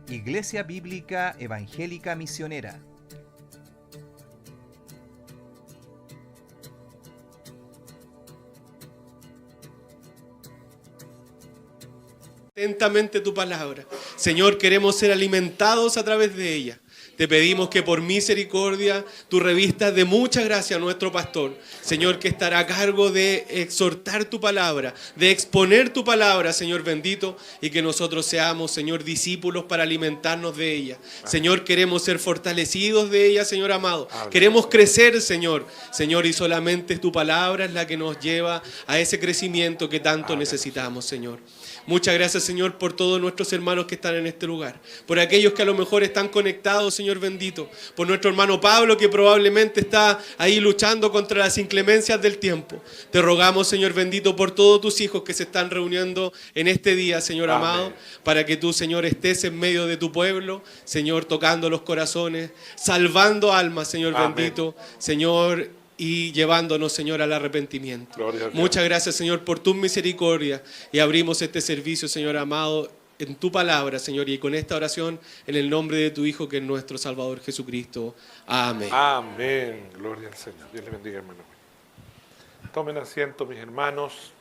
Iglesia Bíblica Evangélica Misionera. Atentamente tu palabra. Señor, queremos ser alimentados a través de ella. Te pedimos que por misericordia tú revistas de mucha gracia a nuestro pastor. Señor, que estará a cargo de exhortar tu palabra, de exponer tu palabra, Señor bendito, y que nosotros seamos, Señor, discípulos para alimentarnos de ella. Señor, queremos ser fortalecidos de ella, Señor amado. Queremos crecer, Señor. Señor, y solamente tu palabra es la que nos lleva a ese crecimiento que tanto necesitamos, Señor. Muchas gracias, Señor, por todos nuestros hermanos que están en este lugar. Por aquellos que a lo mejor están conectados, Señor bendito. Por nuestro hermano Pablo, que probablemente está ahí luchando contra las inclemencias del tiempo. Te rogamos, Señor bendito, por todos tus hijos que se están reuniendo en este día, Señor amado, para que tú, Señor, estés en medio de tu pueblo, Señor, tocando los corazones, salvando almas, Señor bendito, Señor, y llevándonos, Señor, al arrepentimiento. Muchas gracias, Señor, por tu misericordia, y abrimos este servicio, Señor amado, en tu palabra, Señor, y con esta oración en el nombre de tu Hijo, que es nuestro Salvador Jesucristo. Amén. Amén. Gloria al Señor. Dios le bendiga, hermano. Tomen asiento, mis hermanos.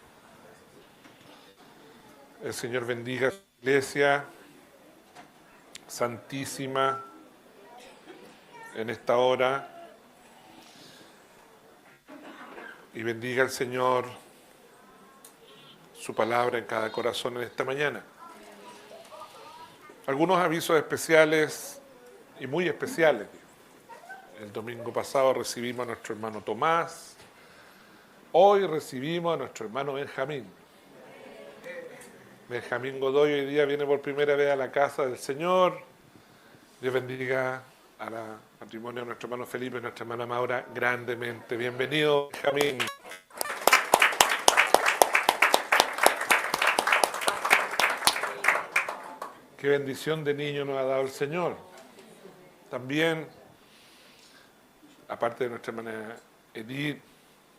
El Señor bendiga a su iglesia santísima en esta hora. Y bendiga al Señor su palabra en cada corazón en esta mañana. Algunos avisos especiales y muy especiales. El domingo pasado recibimos a nuestro hermano Tomás. Hoy recibimos a nuestro hermano Benjamín. Benjamín Godoy hoy día viene por primera vez a la casa del Señor. Dios bendiga al matrimonio de nuestro hermano Felipe y nuestra hermana Maura grandemente. Bienvenido, Benjamín. Qué bendición de niño nos ha dado el Señor. También, aparte de nuestra hermana Edith,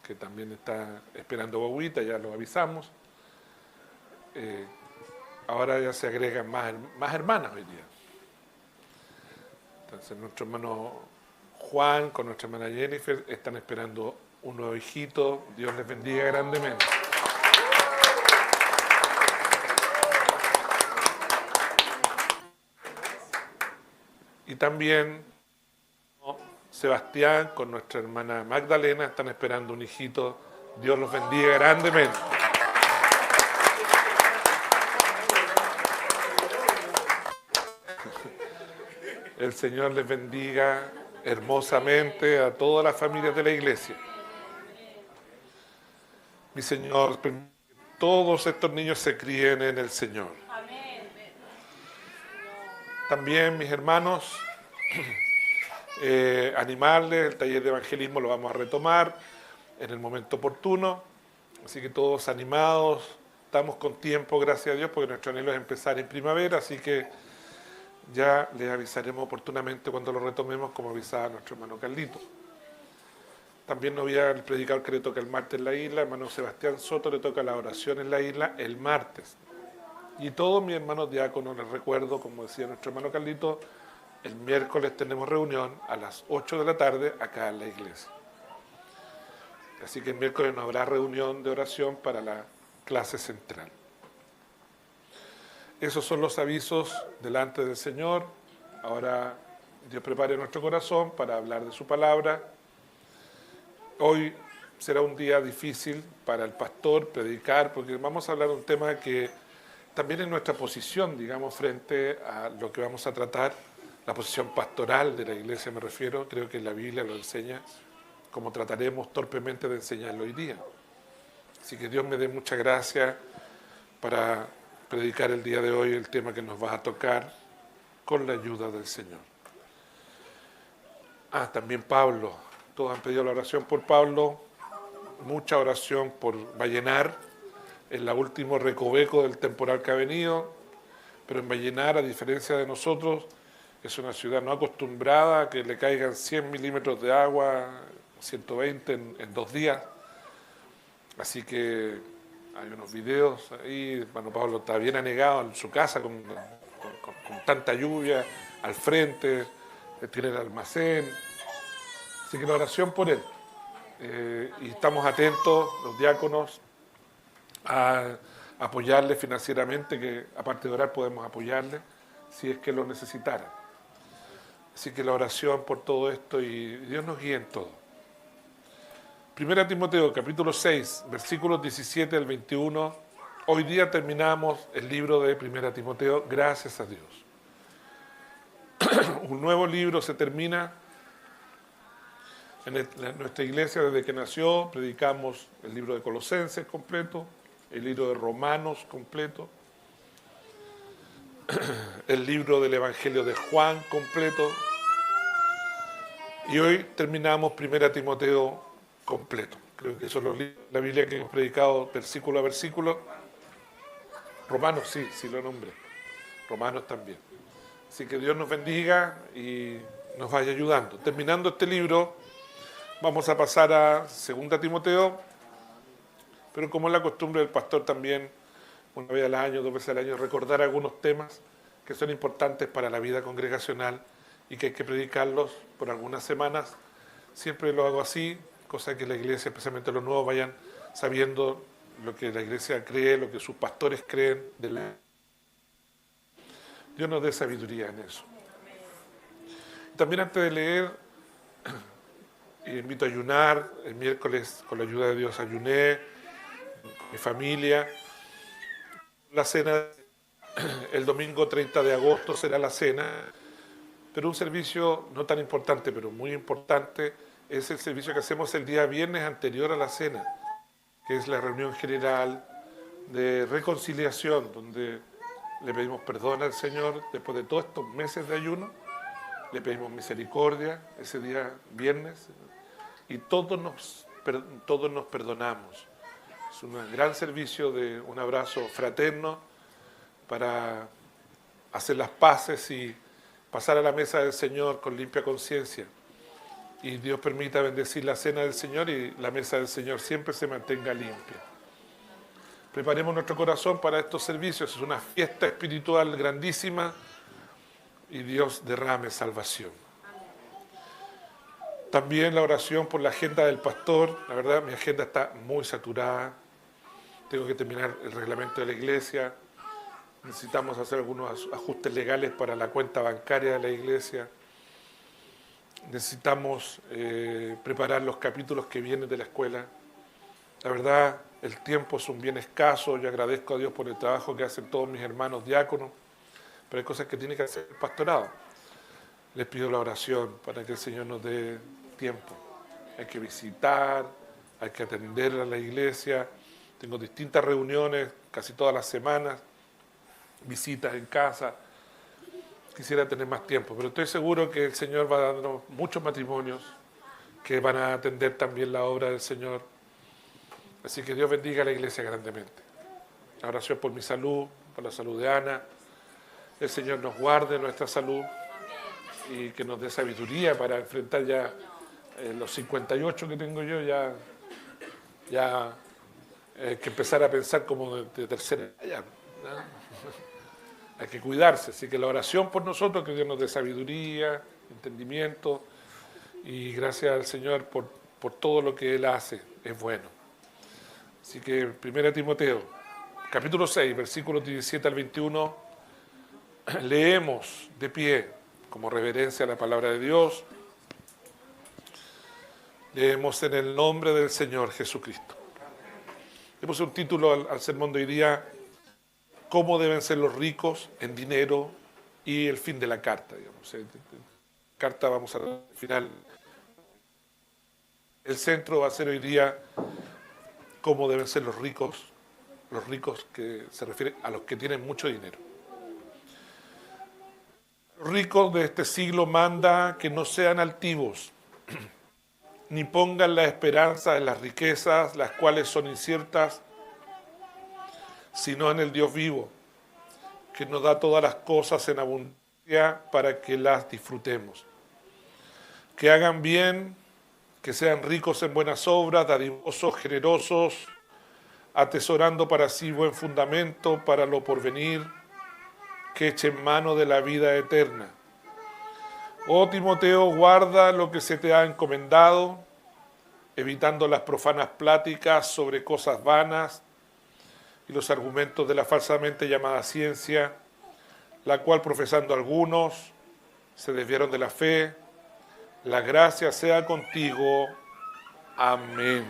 que también está esperando guagüita, ya lo avisamos, ahora ya se agregan más hermanas hoy día. Entonces nuestro hermano Juan con nuestra hermana Jennifer están esperando un nuevo hijito. Dios les bendiga grandemente. Y también Sebastián con nuestra hermana Magdalena están esperando un hijito. Dios los bendiga grandemente. El Señor les bendiga hermosamente a todas las familias de la iglesia. Mi Señor, permite que todos estos niños se críen en el Señor. También, mis hermanos, animarles, el taller de evangelismo lo vamos a retomar en el momento oportuno. Así que todos animados, estamos con tiempo, gracias a Dios, porque nuestro anhelo es empezar en primavera, así que ya les avisaremos oportunamente cuando lo retomemos, como avisaba nuestro hermano Carlito. También nos había el predicador que le toca el martes en la isla, hermano Sebastián Soto le toca la oración en la isla el martes. Y todos mis hermanos diáconos les recuerdo, como decía nuestro hermano Carlito, el miércoles tenemos reunión a las 8 de la tarde acá en la iglesia. Así que el miércoles no habrá reunión de oración para la clase central. Esos son los avisos delante del Señor. Ahora Dios prepare nuestro corazón para hablar de su palabra. Hoy será un día difícil para el pastor predicar, porque vamos a hablar de un tema que también es nuestra posición, digamos, frente a lo que vamos a tratar, la posición pastoral de la iglesia me refiero. Creo que la Biblia lo enseña, como trataremos torpemente de enseñarlo hoy día. Así que Dios me dé mucha gracia para predicar el día de hoy el tema que nos va a tocar con la ayuda del Señor. También Pablo. Todos han pedido la oración por Pablo, mucha oración por Vallenar, es el último recoveco del temporal que ha venido, pero en Vallenar, a diferencia de nosotros, es una ciudad no acostumbrada a que le caigan 100 milímetros de agua, 120 en 2 días. Así que hay unos videos ahí, hermano Pablo está bien anegado en su casa con tanta lluvia, al frente, tiene el almacén. Así que la oración por él. Y estamos atentos, los diáconos, a apoyarle financieramente, que aparte de orar podemos apoyarle si es que lo necesitara. Así que la oración por todo esto y Dios nos guíe en todo. Primera Timoteo, capítulo 6, versículos 17 al 21. Hoy día terminamos el libro de Primera Timoteo, gracias a Dios. Un nuevo libro se termina. En nuestra iglesia, desde que nació, predicamos el libro de Colosenses completo, el libro de Romanos completo, el libro del Evangelio de Juan completo, y hoy terminamos Primera Timoteo completo. Creo que son los libros de la Biblia que hemos predicado versículo a versículo. Romanos, sí lo nombré. Romanos también. Así que Dios nos bendiga y nos vaya ayudando. Terminando este libro, vamos a pasar a 2 Timoteo, pero como es la costumbre del pastor también, una vez al año, 2 veces al año, recordar algunos temas que son importantes para la vida congregacional y que hay que predicarlos por algunas semanas. Siempre lo hago así, cosa que la iglesia, especialmente los nuevos, vayan sabiendo lo que la iglesia cree, lo que sus pastores creen. Dios nos dé sabiduría en eso. También antes de leer, invito a ayunar. El miércoles, con la ayuda de Dios, ayuné con mi familia. La cena, el domingo 30 de agosto será la cena, pero un servicio no tan importante, pero muy importante, es el servicio que hacemos el día viernes anterior a la cena, que es la reunión general de reconciliación, donde le pedimos perdón al Señor después de todos estos meses de ayuno, le pedimos misericordia ese día viernes, y todos nos perdonamos. Es un gran servicio de un abrazo fraterno para hacer las paces y pasar a la mesa del Señor con limpia conciencia. Y Dios permita bendecir la cena del Señor y la mesa del Señor siempre se mantenga limpia. Preparemos nuestro corazón para estos servicios. Es una fiesta espiritual grandísima y Dios derrame salvación. También la oración por la agenda del pastor. La verdad, mi agenda está muy saturada. Tengo que terminar el reglamento de la iglesia. Necesitamos hacer algunos ajustes legales para la cuenta bancaria de la iglesia. Necesitamos preparar los capítulos que vienen de la escuela. La verdad, el tiempo es un bien escaso. Yo agradezco a Dios por el trabajo que hacen todos mis hermanos diáconos, pero hay cosas que tiene que hacer el pastorado. Les pido la oración para que el Señor nos dé tiempo. Hay que visitar, hay que atender a la iglesia. Tengo distintas reuniones casi todas las semanas, visitas en casa. Quisiera tener más tiempo, pero estoy seguro que el Señor va a darnos muchos matrimonios que van a atender también la obra del Señor. Así que Dios bendiga a la iglesia grandemente. La oración por mi salud, por la salud de Ana. El Señor nos guarde nuestra salud y que nos dé sabiduría para enfrentar ya los 58 que tengo yo, ya hay que empezar a pensar como de tercera edad, ¿no? Hay que cuidarse, así que la oración por nosotros, que Dios nos dé sabiduría, entendimiento, y gracias al Señor por todo lo que Él hace, es bueno. Así que 1 Timoteo, capítulo 6, versículos 17 al 21, leemos de pie, como reverencia a la palabra de Dios, leemos en el nombre del Señor Jesucristo. Le puse un título al sermón de hoy día: ¿Cómo deben ser los ricos en dinero? Y el fin de la carta, digamos. Carta vamos al final. El centro va a ser hoy día cómo deben ser los ricos que se refiere a los que tienen mucho dinero. Los ricos de este siglo manda que no sean altivos, ni pongan la esperanza en las riquezas, las cuales son inciertas, sino en el Dios vivo, que nos da todas las cosas en abundancia para que las disfrutemos. Que hagan bien, que sean ricos en buenas obras, dadivosos, generosos, atesorando para sí buen fundamento para lo porvenir, que que eche mano de la vida eterna. Oh Timoteo, guarda lo que se te ha encomendado, evitando las profanas pláticas sobre cosas vanas y los argumentos de la falsamente llamada ciencia, la cual profesando algunos se desviaron de la fe. La gracia sea contigo. Amén.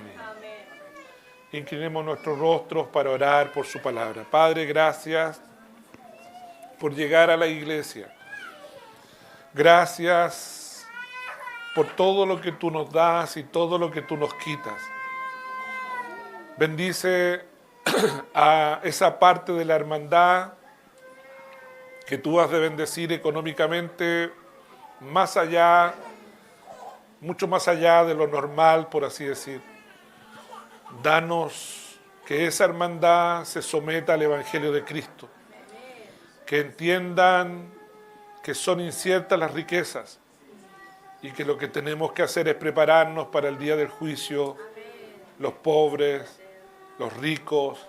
Inclinemos nuestros rostros para orar por su palabra. Padre, gracias por llegar a la iglesia. Gracias por todo lo que tú nos das y todo lo que tú nos quitas. Bendice a esa parte de la hermandad que tú has de bendecir económicamente más allá, mucho más allá de lo normal, por así decir. Danos que esa hermandad se someta al Evangelio de Cristo, que entiendan que son inciertas las riquezas y que lo que tenemos que hacer es prepararnos para el día del juicio, los pobres, los ricos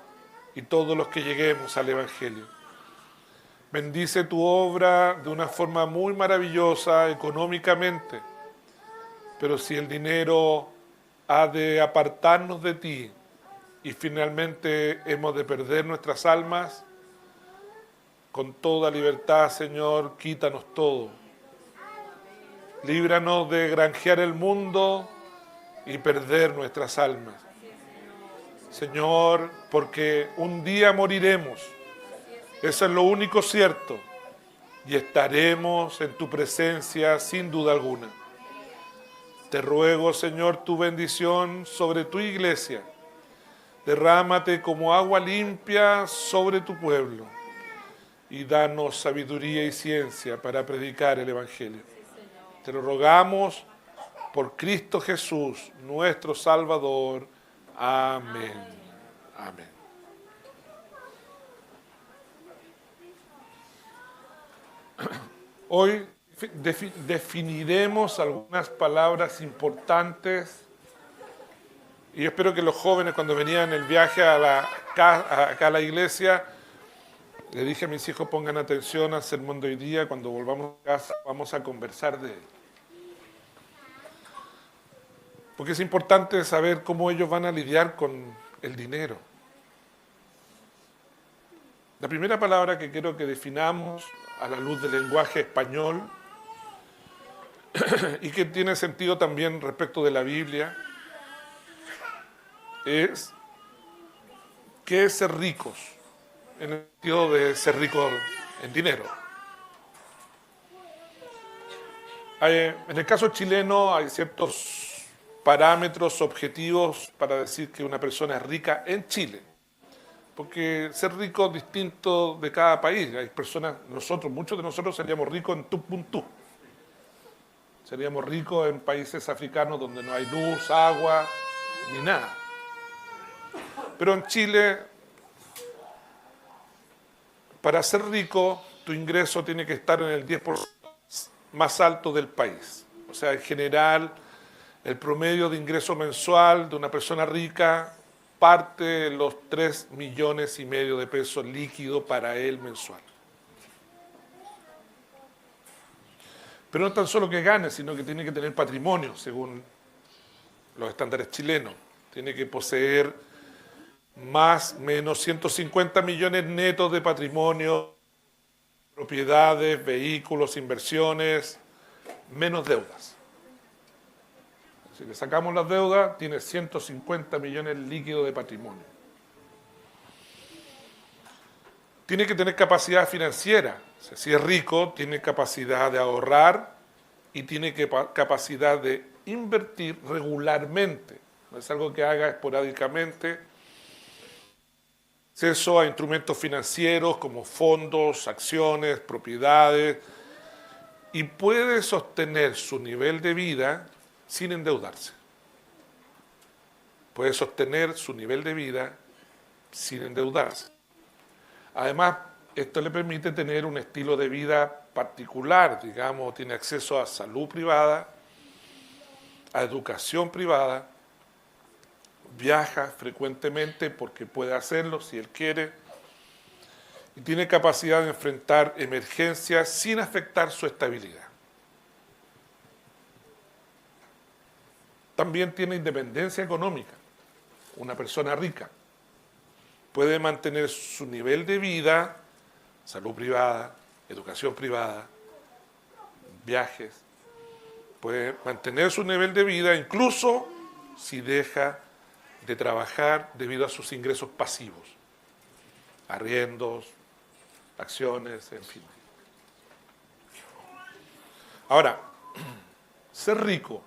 y todos los que lleguemos al Evangelio. Bendice tu obra de una forma muy maravillosa económicamente, pero si el dinero ha de apartarnos de ti y finalmente hemos de perder nuestras almas, con toda libertad, Señor, quítanos todo. Líbranos de granjear el mundo y perder nuestras almas. Señor, porque un día moriremos, eso es lo único cierto, y estaremos en tu presencia sin duda alguna. Te ruego, Señor, tu bendición sobre tu iglesia. Derrámate como agua limpia sobre tu pueblo y danos sabiduría y ciencia para predicar el Evangelio. Te lo rogamos por Cristo Jesús, nuestro Salvador. Amén. Amén. Hoy definiremos algunas palabras importantes y yo espero que los jóvenes cuando venían en el viaje acá a la iglesia, le dije a mis hijos pongan atención al sermón de hoy día, cuando volvamos a casa vamos a conversar de él. Porque es importante saber cómo ellos van a lidiar con el dinero. La primera palabra que quiero que definamos a la luz del lenguaje español y que tiene sentido también respecto de la Biblia es ¿qué es ser ricos? En el sentido de ser ricos en dinero. En el caso chileno hay ciertos parámetros objetivos para decir que una persona es rica en Chile. Porque ser rico es distinto de cada país. Hay personas, muchos de nosotros seríamos ricos en Tupuntu. Seríamos ricos en países africanos donde no hay luz, agua, ni nada. Pero en Chile, para ser rico, tu ingreso tiene que estar en el 10% más alto del país. O sea, en general, el promedio de ingreso mensual de una persona rica parte de los 3,5 millones de pesos líquidos para él mensual. Pero no tan solo que gane, sino que tiene que tener patrimonio, según los estándares chilenos. Tiene que poseer más o menos 150 millones netos de patrimonio, propiedades, vehículos, inversiones, menos deudas. Si le sacamos las deudas, tiene 150 millones líquidos de patrimonio. Tiene que tener capacidad financiera. O sea, si es rico, tiene capacidad de ahorrar y tiene capacidad de invertir regularmente. No es algo que haga esporádicamente. Acceso a instrumentos financieros como fondos, acciones, propiedades. Y puede sostener su nivel de vida sin endeudarse. Puede sostener su nivel de vida sin endeudarse. Además, esto le permite tener un estilo de vida particular, digamos, tiene acceso a salud privada, a educación privada, viaja frecuentemente porque puede hacerlo si él quiere, y tiene capacidad de enfrentar emergencias sin afectar su estabilidad. También tiene independencia económica. Una persona rica puede mantener su nivel de vida, salud privada, educación privada, viajes, puede mantener su nivel de vida incluso si deja de trabajar debido a sus ingresos pasivos, arriendos, acciones, en fin. Ahora, ser rico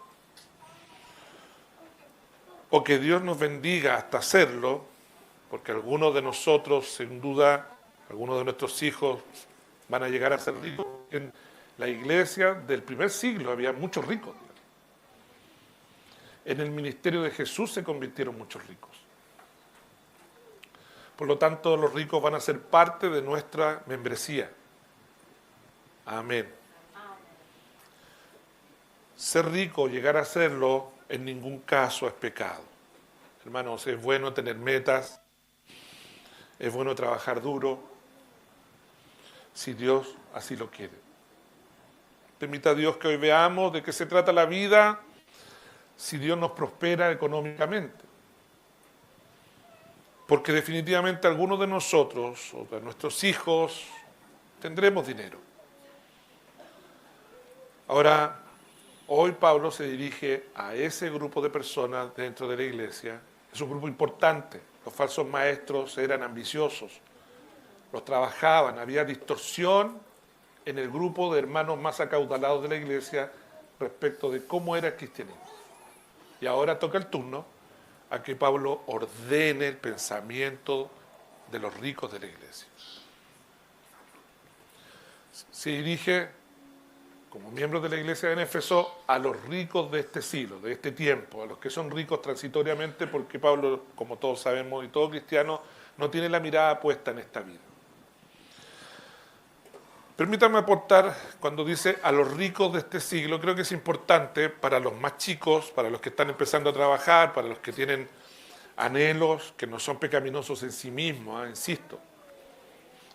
o que Dios nos bendiga hasta hacerlo, porque algunos de nosotros, sin duda, algunos de nuestros hijos van a llegar a ser ricos. En la iglesia del primer siglo había muchos ricos. En el ministerio de Jesús se convirtieron muchos ricos. Por lo tanto, los ricos van a ser parte de nuestra membresía. Amén. Ser rico, llegar a serlo, en ningún caso es pecado. Hermanos, es bueno tener metas, es bueno trabajar duro, si Dios así lo quiere. Permita a Dios que hoy veamos de qué se trata la vida si Dios nos prospera económicamente. Porque definitivamente algunos de nosotros o de nuestros hijos tendremos dinero. Ahora, hoy Pablo se dirige a ese grupo de personas dentro de la iglesia. Es un grupo importante. Los falsos maestros eran ambiciosos, los trabajaban, había distorsión en el grupo de hermanos más acaudalados de la iglesia respecto de cómo era el cristianismo. Y ahora toca el turno a que Pablo ordene el pensamiento de los ricos de la iglesia. Se dirige, como miembros de la iglesia en Éfeso, a los ricos de este siglo, de este tiempo, a los que son ricos transitoriamente, porque Pablo, como todos sabemos, y todo cristiano, no tiene la mirada puesta en esta vida. Permítame aportar, cuando dice a los ricos de este siglo, creo que es importante para los más chicos, para los que están empezando a trabajar, para los que tienen anhelos que no son pecaminosos en sí mismos, insisto.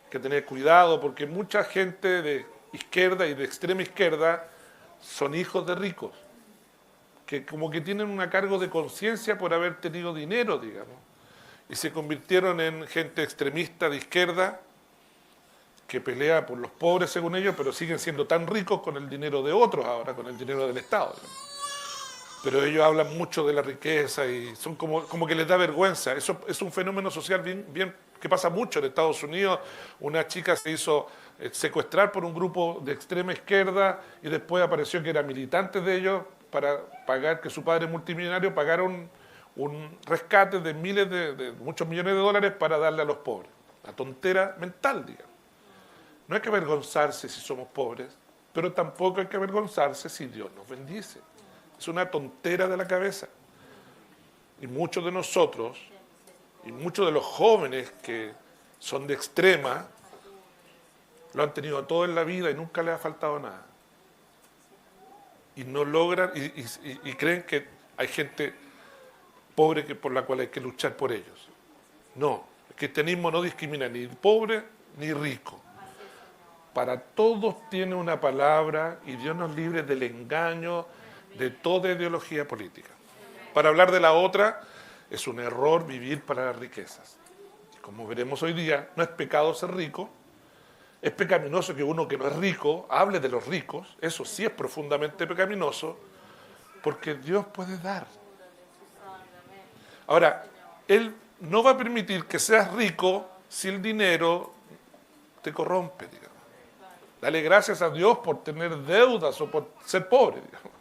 Hay que tener cuidado porque mucha gente de izquierda y de extrema izquierda son hijos de ricos, que como que tienen un cargo de conciencia por haber tenido dinero, digamos, y se convirtieron en gente extremista de izquierda que pelea por los pobres según ellos, pero siguen siendo tan ricos con el dinero de otros ahora, con el dinero del Estado. Pero ellos hablan mucho de la riqueza y son como que les da vergüenza. Eso es un fenómeno social bien que pasa mucho en Estados Unidos. Una chica se hizo secuestrar por un grupo de extrema izquierda y después apareció que era militante de ellos para pagar, que su padre multimillonario pagaron un rescate de muchos millones de dólares para darle a los pobres. Una tontera mental, digamos. No hay que avergonzarse si somos pobres, pero tampoco hay que avergonzarse si Dios nos bendice. Es una tontera de la cabeza. Y muchos de nosotros, y muchos de los jóvenes que son de extrema, lo han tenido todo en la vida y nunca les ha faltado nada. Y no logran, y creen que hay gente pobre por la cual hay que luchar por ellos. No, el cristianismo no discrimina ni pobre ni rico. Para todos tiene una palabra y Dios nos libre del engaño de toda ideología política. Para hablar de la otra, es un error vivir para las riquezas. Como veremos hoy día, no es pecado ser rico, es pecaminoso que uno que no es rico hable de los ricos, eso sí es profundamente pecaminoso, porque Dios puede dar. Ahora, Él no va a permitir que seas rico si el dinero te corrompe, digamos. Dale gracias a Dios por tener deudas o por ser pobre, digamos.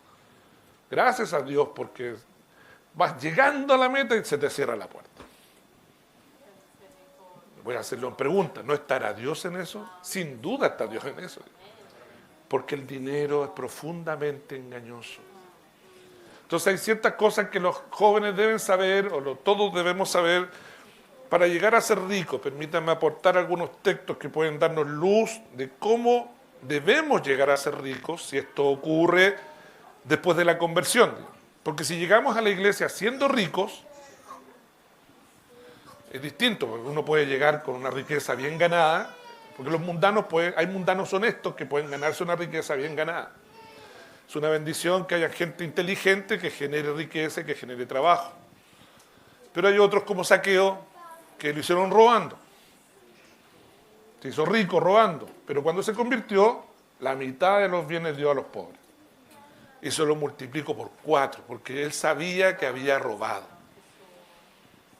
Gracias a Dios porque vas llegando a la meta y se te cierra la puerta. Voy a hacerle una pregunta, ¿no estará Dios en eso? Sin duda está Dios en eso. Porque el dinero es profundamente engañoso. Entonces hay ciertas cosas que los jóvenes deben saber, o todos debemos saber, para llegar a ser ricos. Permítanme aportar algunos textos que pueden darnos luz de cómo debemos llegar a ser ricos si esto ocurre después de la conversión. Porque si llegamos a la iglesia siendo ricos, es distinto, porque uno puede llegar con una riqueza bien ganada Porque los mundanos hay mundanos honestos que pueden ganarse una riqueza bien ganada. Es una bendición que haya gente inteligente que genere riqueza y que genere trabajo. Pero hay otros como Zaqueo que lo hicieron robando. Se hizo rico robando, pero cuando se convirtió, la mitad de los bienes dio a los pobres. Y se lo multiplicó por 4, porque él sabía que había robado.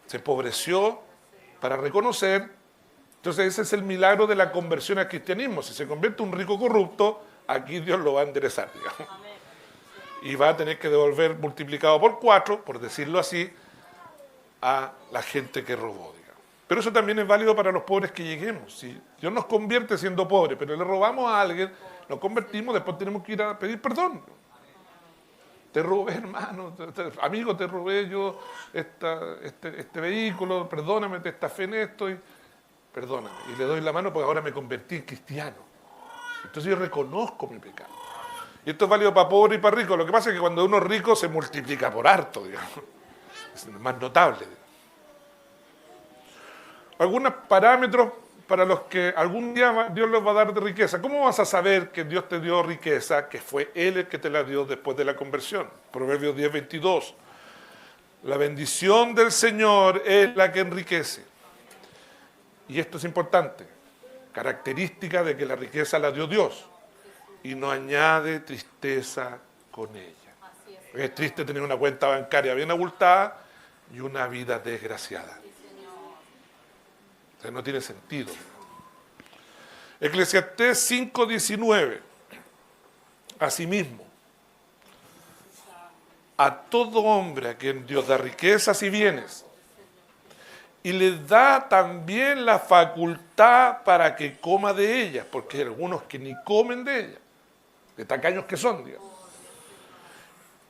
Se empobreció para reconocer. Entonces ese es el milagro de la conversión al cristianismo. Si se convierte un rico corrupto, aquí Dios lo va a enderezar, digamos. Y va a tener que devolver multiplicado por 4, por decirlo así, a la gente que robó, digamos. Pero eso también es válido para los pobres que lleguemos. Si Dios nos convierte siendo pobres, pero le robamos a alguien, nos convertimos, después tenemos que ir a pedir perdón. Te robé, hermano, amigo, te robé yo este vehículo, perdóname, te estafé en esto, y perdóname. Y le doy la mano porque ahora me convertí en cristiano. Entonces yo reconozco mi pecado. Y esto es válido para pobre y para rico. Lo que pasa es que cuando uno es rico se multiplica por harto, digamos. Es más notable. Algunos parámetros para los que algún día Dios les va a dar de riqueza. ¿Cómo vas a saber que Dios te dio riqueza, que fue Él el que te la dio después de la conversión? Proverbios 10:22. La bendición del Señor es la que enriquece. Y esto es importante. Característica de que la riqueza la dio Dios. Y no añade tristeza con ella. Es triste tener una cuenta bancaria bien abultada y una vida desgraciada. O sea, no tiene sentido. Eclesiastés 5:19. Asimismo, a todo hombre a quien Dios da riquezas y bienes, y le da también la facultad para que coma de ellas, porque hay algunos que ni comen de ellas, de tacaños que son, digamos.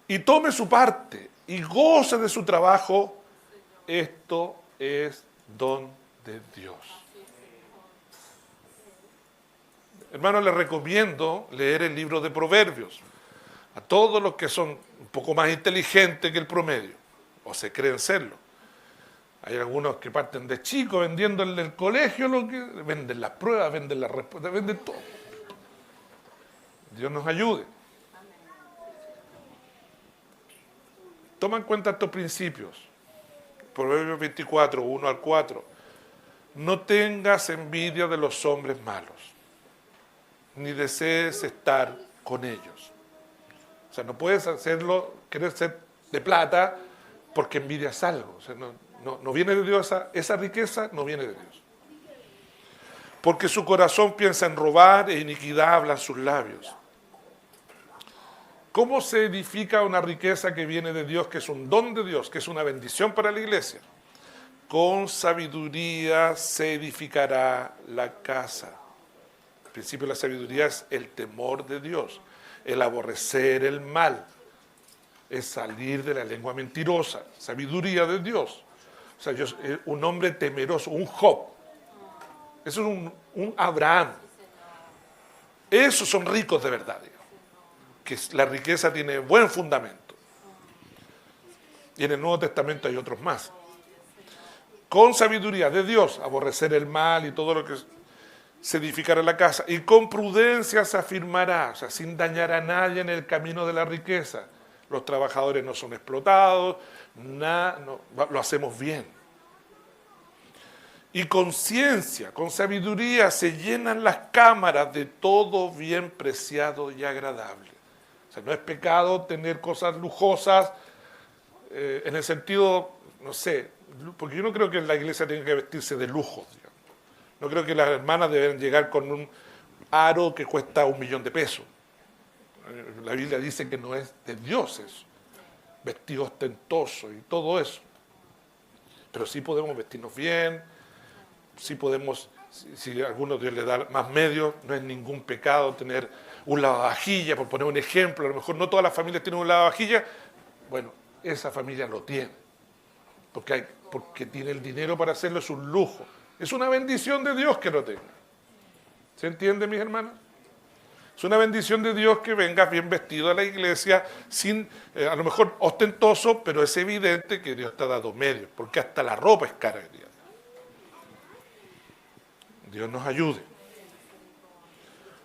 Y tome su parte y goce de su trabajo, esto es don de Dios. Hermanos, les recomiendo leer el libro de Proverbios a todos los que son un poco más inteligentes que el promedio, o se creen serlo. Hay algunos que parten de chicos vendiendo en el colegio, venden las pruebas, venden las respuestas, venden todo. Dios nos ayude. Toma en cuenta estos principios. Proverbios 24, 1 al 4. No tengas envidia de los hombres malos, ni desees estar con ellos. O sea, no puedes hacerlo, querer ser de plata porque envidias algo. O sea, no viene de Dios, esa riqueza no viene de Dios. Porque su corazón piensa en robar e iniquidad hablan sus labios. ¿Cómo se edifica una riqueza que viene de Dios, que es un don de Dios, que es una bendición para la iglesia? Con sabiduría se edificará la casa. El principio de la sabiduría es el temor de Dios, el aborrecer el mal, es salir de la lengua mentirosa, sabiduría de Dios. O sea, un hombre temeroso, un Job, eso es un Abraham. Esos son ricos de verdad, digamos, que la riqueza tiene buen fundamento. Y en el Nuevo Testamento hay otros más. Con sabiduría de Dios, aborrecer el mal y todo lo que se edificará la casa. Y con prudencia se afirmará, o sea, sin dañar a nadie en el camino de la riqueza. Los trabajadores no son explotados, lo hacemos bien. Y con ciencia, con sabiduría se llenan las cámaras de todo bien preciado y agradable. O sea, no es pecado tener cosas lujosas en el sentido, no sé, porque yo no creo que la iglesia tenga que vestirse de lujo, digamos. No creo que las hermanas deben llegar con un aro que cuesta $1.000.000. La Biblia dice que no es de Dios eso, vestido ostentoso y todo eso. Pero sí podemos vestirnos bien, sí podemos, si a alguno Dios le da más medios, no es ningún pecado tener un lavavajillas, por poner un ejemplo. A lo mejor no todas las familias tienen un lavavajillas. Bueno, esa familia lo tiene, porque tiene el dinero para hacerlo, es un lujo. Es una bendición de Dios que lo tenga. ¿Se entiende, mis hermanos? Es una bendición de Dios que vengas bien vestido a la iglesia, sin, a lo mejor ostentoso, pero es evidente que Dios te ha dado medios, porque hasta la ropa es cara. Dios nos ayude.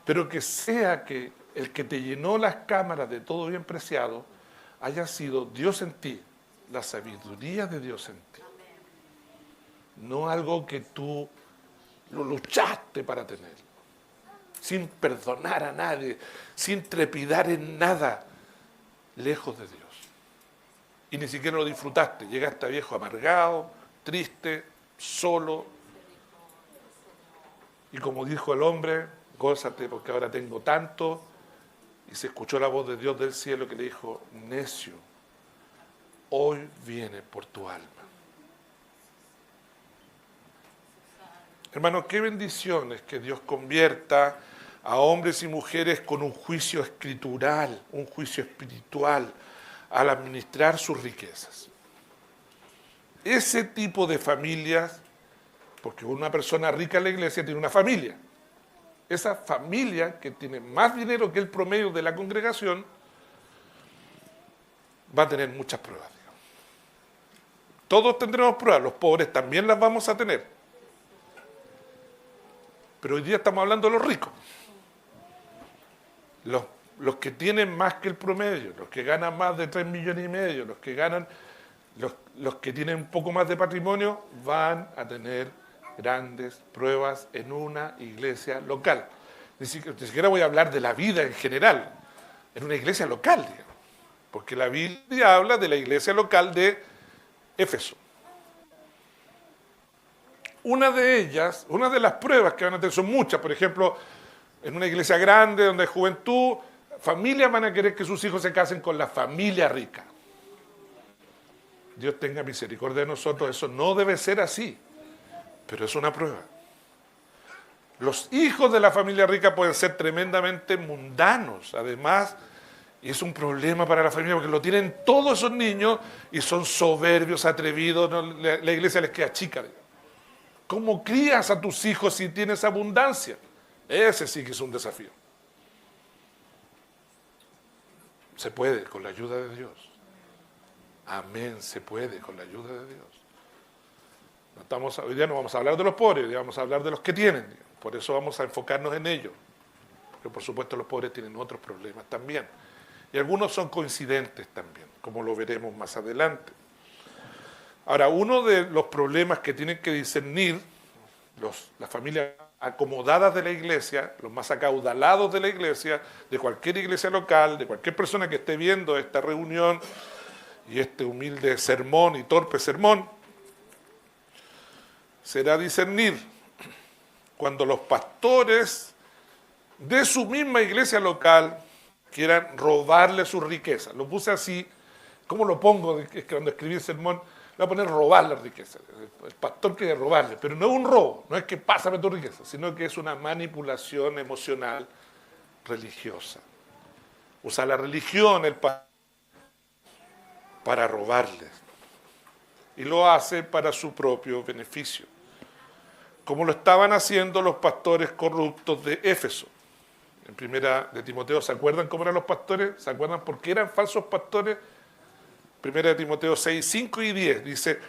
pero que sea que el que te llenó las cámaras de todo bien preciado haya sido Dios en ti, la sabiduría de Dios en ti. No algo que tú lo luchaste para tener, sin perdonar a nadie, sin trepidar en nada, lejos de Dios. Y ni siquiera lo disfrutaste, llegaste a viejo amargado, triste, solo. Y como dijo el hombre, gózate porque ahora tengo tanto. Y se escuchó la voz de Dios del cielo que le dijo, necio, hoy viene por tu alma. Hermanos, qué bendiciones que Dios convierta a hombres y mujeres con un juicio escritural, un juicio espiritual, al administrar sus riquezas. Ese tipo de familias, porque una persona rica en la iglesia tiene una familia. Esa familia que tiene más dinero que el promedio de la congregación va a tener muchas pruebas. Todos tendremos pruebas, los pobres también las vamos a tener. Pero hoy día estamos hablando de los ricos. Los que tienen más que el promedio, los que ganan más de 3,5 millones, los que tienen un poco más de patrimonio, van a tener grandes pruebas en una iglesia local. Ni siquiera voy a hablar de la vida en general, en una iglesia local, digamos, porque la Biblia habla de la iglesia local de Éfeso. Una de ellas, una de las pruebas que van a tener son muchas, por ejemplo, en una iglesia grande donde hay juventud, familias van a querer que sus hijos se casen con la familia rica. Dios tenga misericordia de nosotros, eso no debe ser así, pero es una prueba. Los hijos de la familia rica pueden ser tremendamente mundanos, además, y es un problema para la familia porque lo tienen todos esos niños y son soberbios, atrevidos, la iglesia les queda chica. ¿Cómo crías a tus hijos si tienes abundancia? Ese sí que es un desafío. Se puede con la ayuda de Dios. Amén, se puede con la ayuda de Dios. Hoy día no vamos a hablar de los pobres, hoy día vamos a hablar de los que tienen. Por eso vamos a enfocarnos en ellos. Porque por supuesto los pobres tienen otros problemas también. Y algunos son coincidentes también, como lo veremos más adelante. Ahora, uno de los problemas que tienen que discernir las familias acomodadas de la iglesia, los más acaudalados de la iglesia, de cualquier iglesia local, de cualquier persona que esté viendo esta reunión y este humilde sermón y torpe sermón, será discernir cuando los pastores de su misma iglesia local quieran robarle su riqueza. Lo puse así, ¿cómo lo pongo? Es que cuando escribí el sermón, le voy a poner robar la riqueza. El pastor quiere robarle, pero no es un robo, no es que pásame tu riqueza, sino que es una manipulación emocional religiosa. Usa la religión para robarles. Y lo hace para su propio beneficio. Como lo estaban haciendo los pastores corruptos de Éfeso. En primera de Timoteo, ¿se acuerdan cómo eran los pastores? ¿Se acuerdan por qué eran falsos pastores? Primera de Timoteo 6, 5 y 10 dice,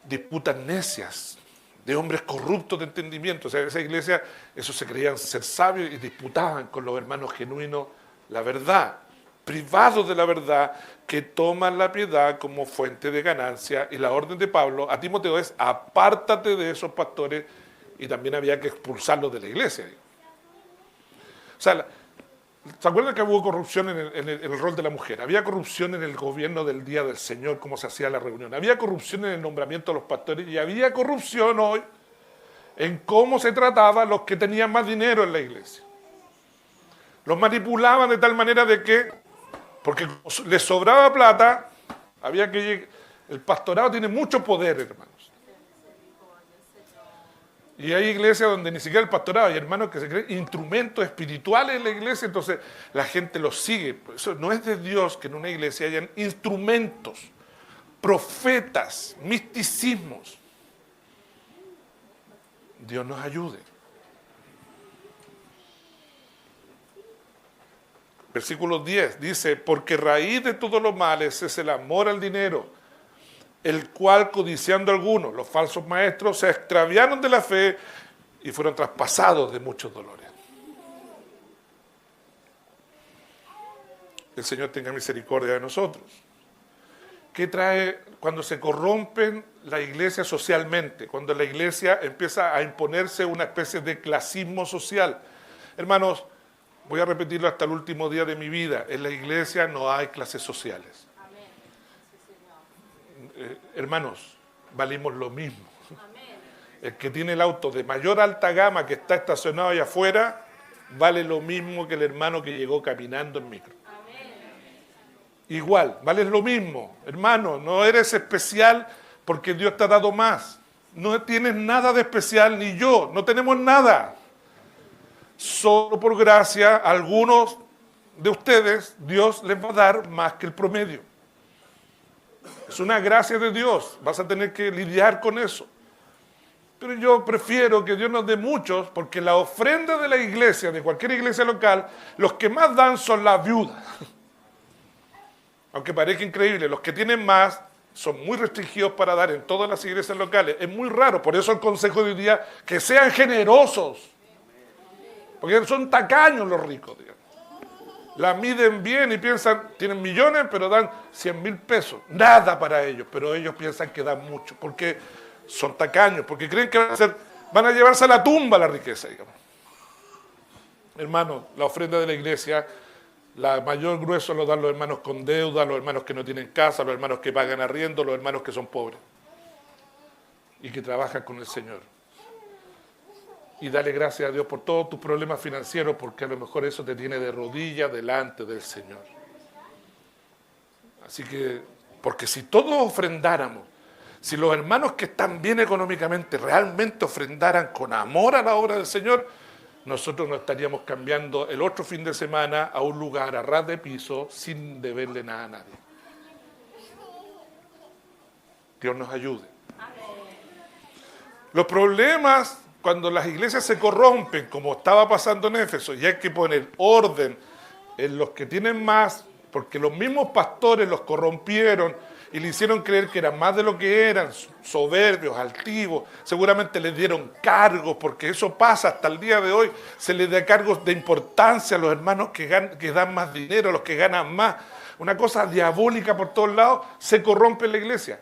disputas necias de hombres corruptos de entendimiento. O sea, en esa iglesia, esos se creían ser sabios y disputaban con los hermanos genuinos la verdad, privados de la verdad, que toman la piedad como fuente de ganancia. Y la orden de Pablo a Timoteo es, apártate de esos pastores, y también había que expulsarlos de la iglesia. O sea, ¿se acuerdan que hubo corrupción en el rol de la mujer? Había corrupción en el gobierno del Día del Señor, cómo se hacía la reunión. Había corrupción en el nombramiento de los pastores y había corrupción hoy en cómo se trataba a los que tenían más dinero en la iglesia. Los manipulaban de tal manera de que, porque les sobraba plata, había que... El pastorado tiene mucho poder, hermanos. Y hay iglesias donde ni siquiera el pastorado, hay hermanos que se creen instrumentos espirituales en la iglesia, entonces la gente los sigue. Eso no es de Dios que en una iglesia hayan instrumentos, profetas, misticismos. Dios nos ayude. Versículo 10 dice, porque raíz de todos los males es el amor al dinero, el cual codiciando algunos, los falsos maestros, se extraviaron de la fe y fueron traspasados de muchos dolores. el Señor tenga misericordia de nosotros. ¿Qué trae cuando se corrompen la iglesia socialmente? Cuando la iglesia empieza a imponerse una especie de clasismo social. Hermanos, voy a repetirlo hasta el último día de mi vida. En la iglesia no hay clases sociales. Hermanos, valimos lo mismo. El que tiene el auto de mayor alta gama que está estacionado allá afuera, vale lo mismo que el hermano que llegó caminando en micro. Igual, vale lo mismo. Hermano, no eres especial porque Dios te ha dado más. No tienes nada de especial, ni yo, no tenemos nada. Solo por gracia, a algunos de ustedes, Dios les va a dar más que el promedio. Es una gracia de Dios, vas a tener que lidiar con eso. Pero yo prefiero que Dios nos dé muchos, porque la ofrenda de la iglesia, de cualquier iglesia local, los que más dan son las viudas. Aunque parezca increíble, los que tienen más son muy restringidos para dar en todas las iglesias locales. Es muy raro, por eso el consejo de hoy día, que sean generosos. Porque son tacaños los ricos, digamos. La miden bien y piensan, tienen millones, pero dan 100.000 pesos. Nada para ellos, pero ellos piensan que dan mucho, porque son tacaños, porque creen que van a llevarse a la tumba la riqueza, digamos. Hermano, la ofrenda de la iglesia, la mayor grueso lo dan los hermanos con deuda, los hermanos que no tienen casa, los hermanos que pagan arriendo, los hermanos que son pobres y que trabajan con el Señor. Y dale gracias a Dios por todos tus problemas financieros, porque a lo mejor eso te tiene de rodillas delante del Señor. Así que, porque si todos ofrendáramos, si los hermanos que están bien económicamente realmente ofrendaran con amor a la obra del Señor, nosotros no estaríamos cambiando el otro fin de semana a un lugar a ras de piso sin deberle nada a nadie. Dios nos ayude. Los problemas cuando las iglesias se corrompen, como estaba pasando en Éfeso, y hay que poner orden en los que tienen más, porque los mismos pastores los corrompieron y le hicieron creer que eran más de lo que eran, soberbios, altivos. Seguramente les dieron cargos, porque eso pasa hasta el día de hoy. Se les da cargos de importancia a los hermanos que dan más dinero, a los que ganan más. Una cosa diabólica por todos lados. Se corrompe la iglesia.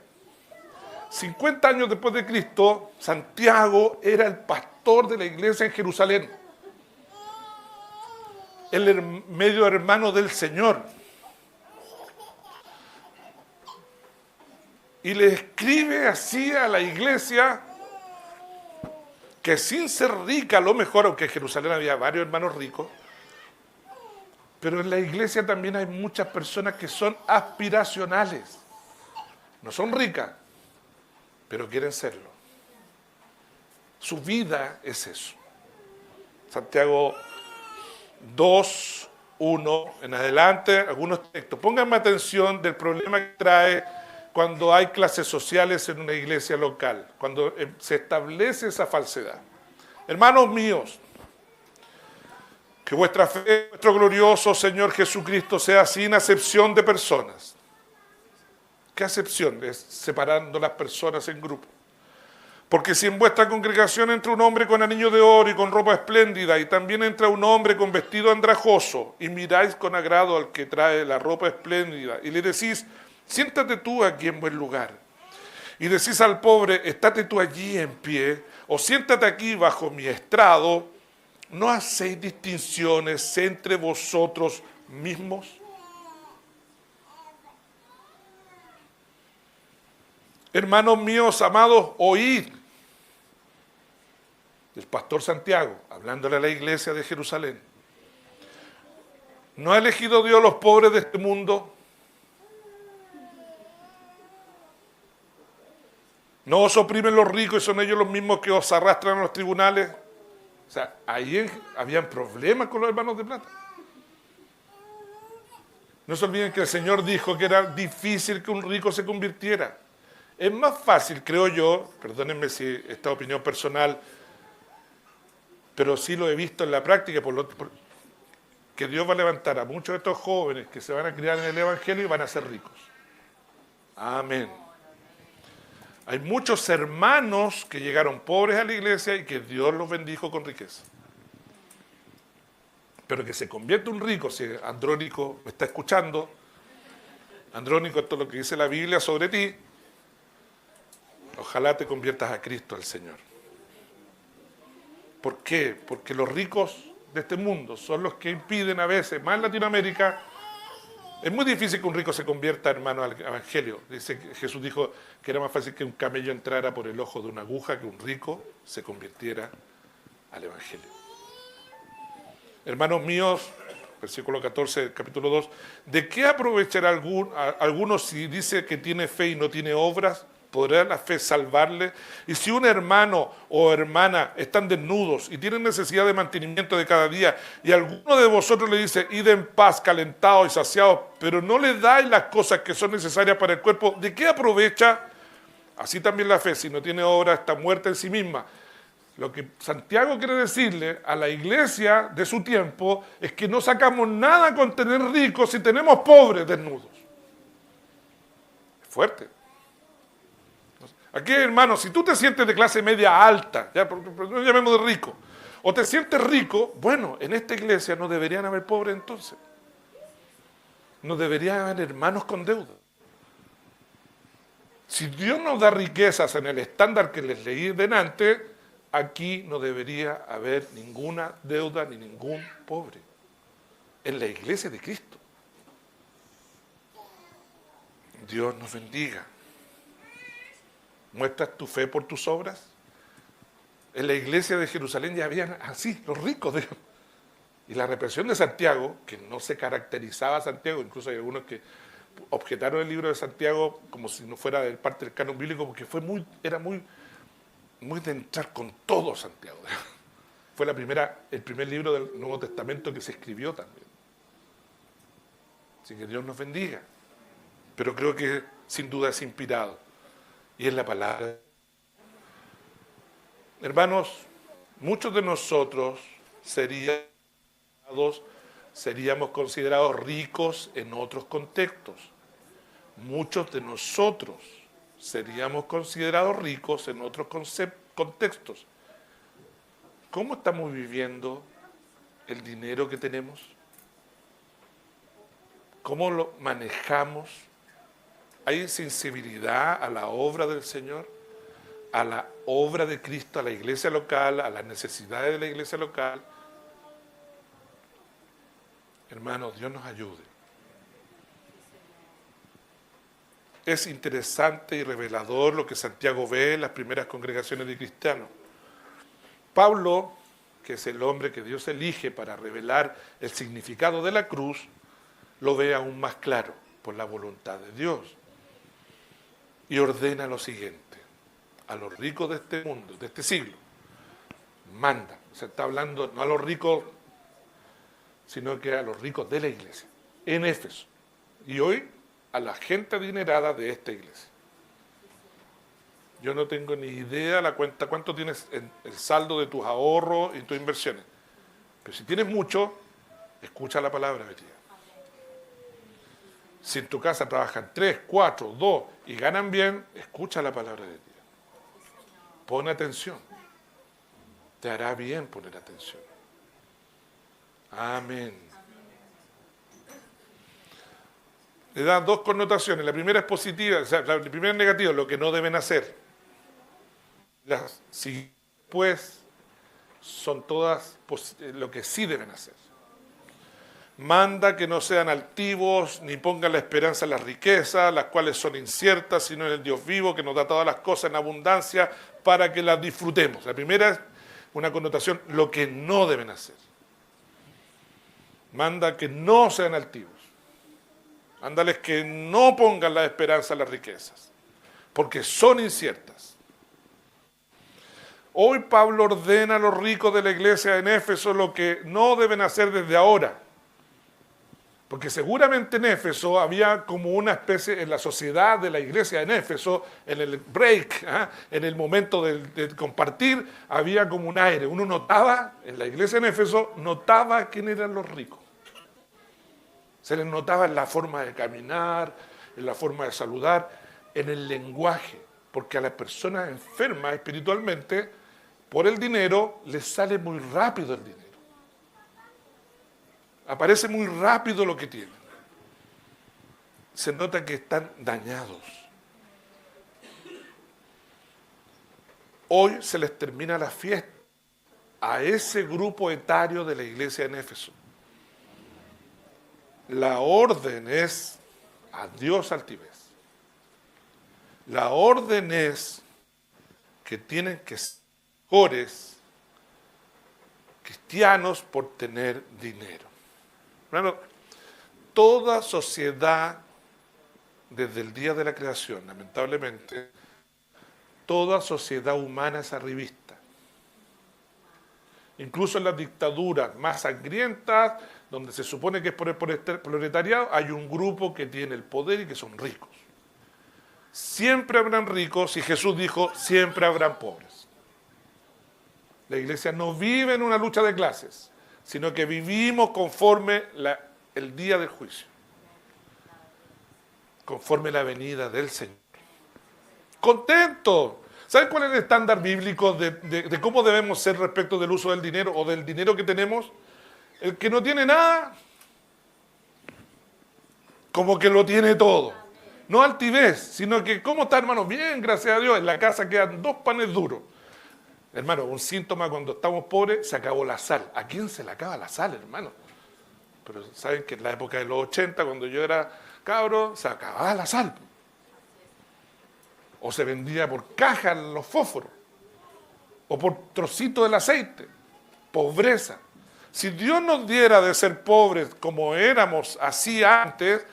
50 años después de Cristo, Santiago era el pastor de la iglesia en Jerusalén. El medio hermano del Señor. Y le escribe así a la iglesia, que sin ser rica, a lo mejor, aunque en Jerusalén había varios hermanos ricos, pero en la iglesia también hay muchas personas que son aspiracionales. No son ricas, pero quieren serlo. Su vida es eso. Santiago 2, 1, en adelante, algunos textos. Pónganme atención del problema que trae cuando hay clases sociales en una iglesia local, cuando se establece esa falsedad. Hermanos míos, que vuestra fe, nuestro glorioso Señor Jesucristo sea sin acepción de personas. ¿Qué acepción? Es separando las personas en grupos. Porque si en vuestra congregación entra un hombre con anillo de oro y con ropa espléndida, y también entra un hombre con vestido andrajoso, y miráis con agrado al que trae la ropa espléndida, y le decís, siéntate tú aquí en buen lugar. Y decís al pobre, estate tú allí en pie, o siéntate aquí bajo mi estrado. ¿No hacéis distinciones entre vosotros mismos? Hermanos míos, amados, oíd. El pastor Santiago, hablándole a la iglesia de Jerusalén. ¿No ha elegido Dios los pobres de este mundo? ¿No os oprimen los ricos y son ellos los mismos que os arrastran a los tribunales? O sea, ahí habían problemas con los hermanos de plata. No se olviden que el Señor dijo que era difícil que un rico se convirtiera. Es más fácil, creo yo, perdónenme si esta opinión personal, pero sí lo he visto en la práctica, que Dios va a levantar a muchos de estos jóvenes que se van a criar en el Evangelio y van a ser ricos. Amén. Hay muchos hermanos que llegaron pobres a la iglesia y que Dios los bendijo con riqueza. pero que se convierte un rico, si Andrónico me está escuchando, Andrónico, esto es lo que dice la Biblia sobre ti, ojalá te conviertas a Cristo, al Señor. ¿Por qué? Porque los ricos de este mundo son los que impiden a veces, más en Latinoamérica, es muy difícil que un rico se convierta, hermano, al Evangelio. Jesús dijo que era más fácil que un camello entrara por el ojo de una aguja que un rico se convirtiera al Evangelio. Hermanos míos, versículo 14 del capítulo 2, ¿de qué aprovechará alguno si dice que tiene fe y no tiene obras? ¿Podrá la fe salvarle? Y si un hermano o hermana están desnudos y tienen necesidad de mantenimiento de cada día, y alguno de vosotros le dice, id en paz, calentados y saciados, pero no le dais las cosas que son necesarias para el cuerpo, ¿de qué aprovecha? Así también la fe, si no tiene obra, está muerta en sí misma. Lo que Santiago quiere decirle a la iglesia de su tiempo es que no sacamos nada con tener ricos si tenemos pobres desnudos. Es fuerte. Aquí, hermano, si tú te sientes de clase media alta, ya, no llamemos de rico, o te sientes rico, bueno, en esta iglesia no deberían haber pobres entonces. No deberían haber hermanos con deuda. Si Dios nos da riquezas en el estándar que les leí delante, aquí no debería haber ninguna deuda ni ningún pobre. En la iglesia de Cristo. Dios nos bendiga. ¿Muestras tu fe por tus obras? En la iglesia de Jerusalén ya habían así, los ricos, Dios. Y la represión de Santiago, que no se caracterizaba a Santiago, incluso hay algunos que objetaron el libro de Santiago como si no fuera de parte del canon bíblico, porque era muy de entrar con todo Santiago. Fue el primer libro del Nuevo Testamento que se escribió también. Así que Dios nos bendiga. Pero creo que sin duda es inspirado. Y es la palabra. Hermanos, muchos de nosotros seríamos considerados ricos en otros contextos. Muchos de nosotros seríamos considerados ricos en otros contextos. ¿Cómo estamos viviendo el dinero que tenemos? ¿Cómo lo manejamos? ¿Hay sensibilidad a la obra del Señor? ¿A la obra de Cristo, a la iglesia local, a las necesidades de la iglesia local? Hermanos, Dios nos ayude. Es interesante y revelador lo que Santiago ve en las primeras congregaciones de cristianos. Pablo, que es el hombre que Dios elige para revelar el significado de la cruz, lo ve aún más claro por la voluntad de Dios. Y ordena lo siguiente, a los ricos de este mundo, de este siglo, manda, se está hablando no a los ricos, sino que a los ricos de la iglesia, en Éfeso, y hoy a la gente adinerada de esta iglesia. Yo no tengo ni idea la cuenta, cuánto tienes en el saldo de tus ahorros y tus inversiones, pero si tienes mucho, escucha la palabra de Dios. Si en tu casa trabajan 3, 4, 2 y ganan bien, escucha la palabra de Dios. Pon atención. Te hará bien poner atención. Amén. Le dan dos connotaciones. La primera es positiva, o sea, la primera es negativa, lo que no deben hacer. Las siguientes, pues, son todas lo que sí deben hacer. Manda que no sean altivos, ni pongan la esperanza en las riquezas, las cuales son inciertas, sino en el Dios vivo, que nos da todas las cosas en abundancia, para que las disfrutemos. La primera es una connotación, lo que no deben hacer. Manda que no sean altivos. Mándales que no pongan la esperanza en las riquezas, porque son inciertas. Hoy Pablo ordena a los ricos de la iglesia en Éfeso lo que no deben hacer desde ahora. Porque seguramente en Éfeso había como una especie, en la sociedad de la iglesia en Éfeso, en el break, en el momento de compartir, había como un aire. Uno notaba, en la iglesia en Éfeso, notaba quién eran los ricos. Se les notaba en la forma de caminar, en la forma de saludar, en el lenguaje. Porque a las personas enfermas espiritualmente, por el dinero, les sale muy rápido el dinero. Aparece muy rápido lo que tienen. Se nota que están dañados. Hoy se les termina la fiesta a ese grupo etario de la iglesia en Éfeso. La orden es adiós altivez. La orden es que tienen que ser mejores cristianos por tener dinero. Bueno, toda sociedad, desde el día de la creación, lamentablemente, toda sociedad humana es arribista. Incluso en las dictaduras más sangrientas, donde se supone que es por el proletariado, hay un grupo que tiene el poder y que son ricos. Siempre habrán ricos y Jesús dijo, siempre habrán pobres. La iglesia no vive en una lucha de clases, sino que vivimos conforme el día del juicio, conforme la venida del Señor. ¡Contento! ¿Saben cuál es el estándar bíblico de cómo debemos ser respecto del uso del dinero o del dinero que tenemos? El que no tiene nada, como que lo tiene todo. No altivez, sino que, ¿cómo está, hermano? Bien, gracias a Dios, en la casa quedan 2 panes duros. Hermano, un síntoma cuando estamos pobres, se acabó la sal. ¿A quién se le acaba la sal, hermano? Pero saben que en la época de los 80, cuando yo era cabro, se acababa la sal. O se vendía por caja los fósforos, o por trocitos del aceite. Pobreza. Si Dios nos diera de ser pobres como éramos así antes,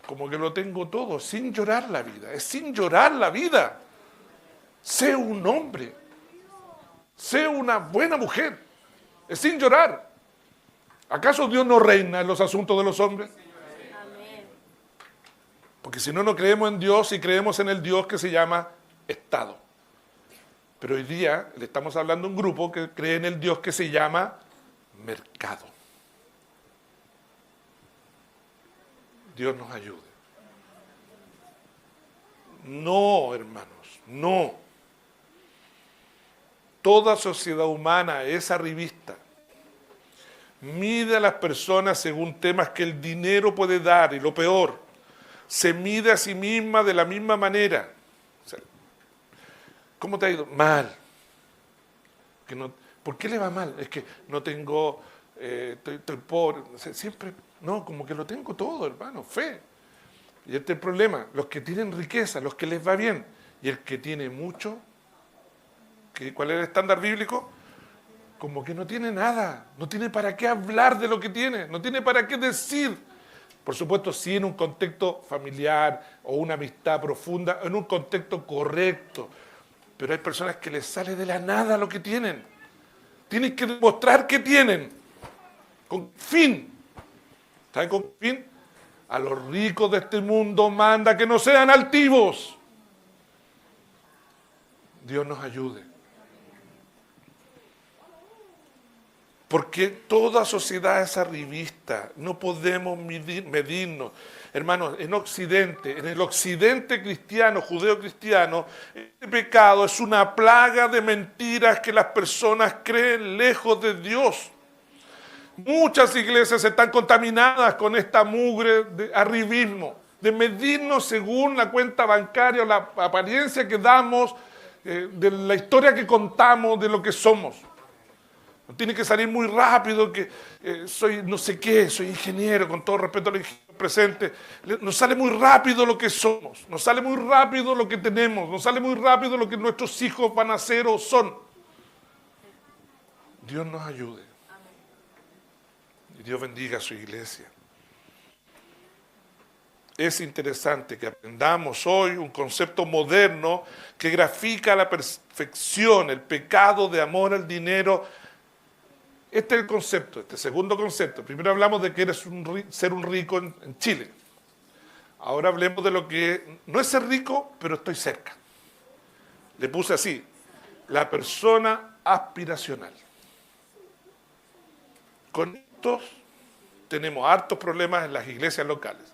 como que lo tengo todo, sin llorar la vida. Es sin llorar la vida. Sé un hombre. Sé una buena mujer. Es sin llorar. ¿Acaso Dios no reina en los asuntos de los hombres? Porque si no, no creemos en Dios y creemos en el Dios que se llama Estado. Pero hoy día le estamos hablando a un grupo que cree en el Dios que se llama mercado. Dios nos ayude. No, hermanos, no. Toda sociedad humana es arribista. Mide a las personas según temas que el dinero puede dar y lo peor, se mide a sí misma de la misma manera. O sea, ¿cómo te ha ido? Mal. ¿Por qué le va mal? Es que no tengo, estoy pobre. O sea, siempre, no, como que lo tengo todo, hermano, fe. Y este es el problema, los que tienen riqueza, los que les va bien, y el que tiene mucho, ¿cuál es el estándar bíblico? Como que no tiene nada, no tiene para qué hablar de lo que tiene, no tiene para qué decir. Por supuesto, sí en un contexto familiar o una amistad profunda, en un contexto correcto. Pero hay personas que les sale de la nada lo que tienen. Tienen que demostrar que tienen. ¿Con fin? ¿Saben con qué fin? A los ricos de este mundo manda que no sean altivos. Dios nos ayude. Porque toda sociedad es arribista, no podemos medirnos. Hermanos, en Occidente, en el Occidente cristiano, judeo-cristiano, este pecado es una plaga de mentiras que las personas creen lejos de Dios. Muchas iglesias están contaminadas con esta mugre de arribismo, de medirnos según la cuenta bancaria o la apariencia que damos, de la historia que contamos de lo que somos. No tiene que salir muy rápido que soy no sé qué, soy ingeniero, con todo respeto a los ingenieros presentes. Nos sale muy rápido lo que somos, nos sale muy rápido lo que tenemos, nos sale muy rápido lo que nuestros hijos van a ser o son. Dios nos ayude. Y Dios bendiga a su iglesia. Es interesante que aprendamos hoy un concepto moderno que grafica a la perfección el pecado de amor al dinero. Este es el concepto, este segundo concepto. Primero hablamos de que eres ser un rico en Chile. Ahora hablemos de lo que no es ser rico, pero estoy cerca. Le puse así, la persona aspiracional. Con estos tenemos hartos problemas en las iglesias locales.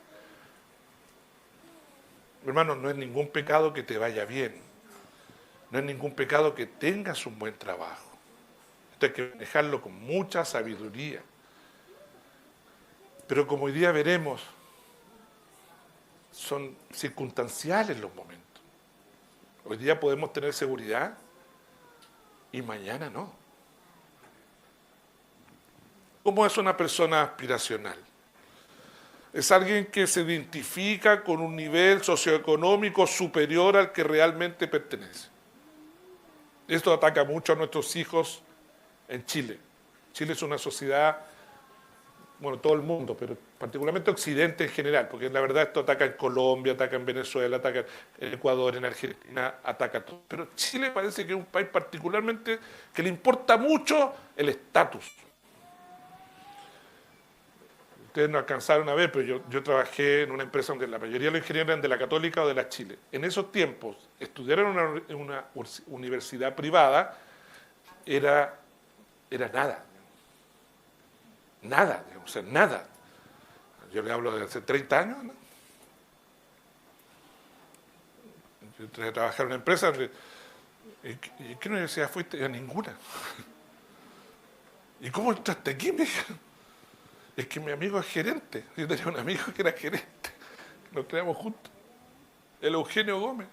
Hermano, no es ningún pecado que te vaya bien. No es ningún pecado que tengas un buen trabajo. Hay que manejarlo con mucha sabiduría. Pero como hoy día veremos, son circunstanciales los momentos. Hoy día podemos tener seguridad y mañana no. ¿Cómo es una persona aspiracional? Es alguien que se identifica con un nivel socioeconómico superior al que realmente pertenece. Esto ataca mucho a nuestros hijos en Chile. Chile es una sociedad, bueno, todo el mundo, pero particularmente Occidente en general, porque la verdad esto ataca en Colombia, ataca en Venezuela, ataca en Ecuador, en Argentina, ataca a todo. Pero Chile parece que es un país particularmente que le importa mucho el estatus. Ustedes no alcanzaron a ver, pero yo trabajé en una empresa donde la mayoría de los ingenieros eran de la Católica o de la Chile. En esos tiempos, estudiar en una universidad privada era nada. Nada, digamos, o sea, nada. Yo le hablo de hace 30 años, ¿no? Yo entré a trabajar en una empresa donde, ¿y qué universidad fuiste? A ninguna. ¿Y cómo entraste aquí? Me dijeron. Es que mi amigo es gerente. Yo tenía un amigo que era gerente. Nos creamos juntos. El Eugenio Gómez.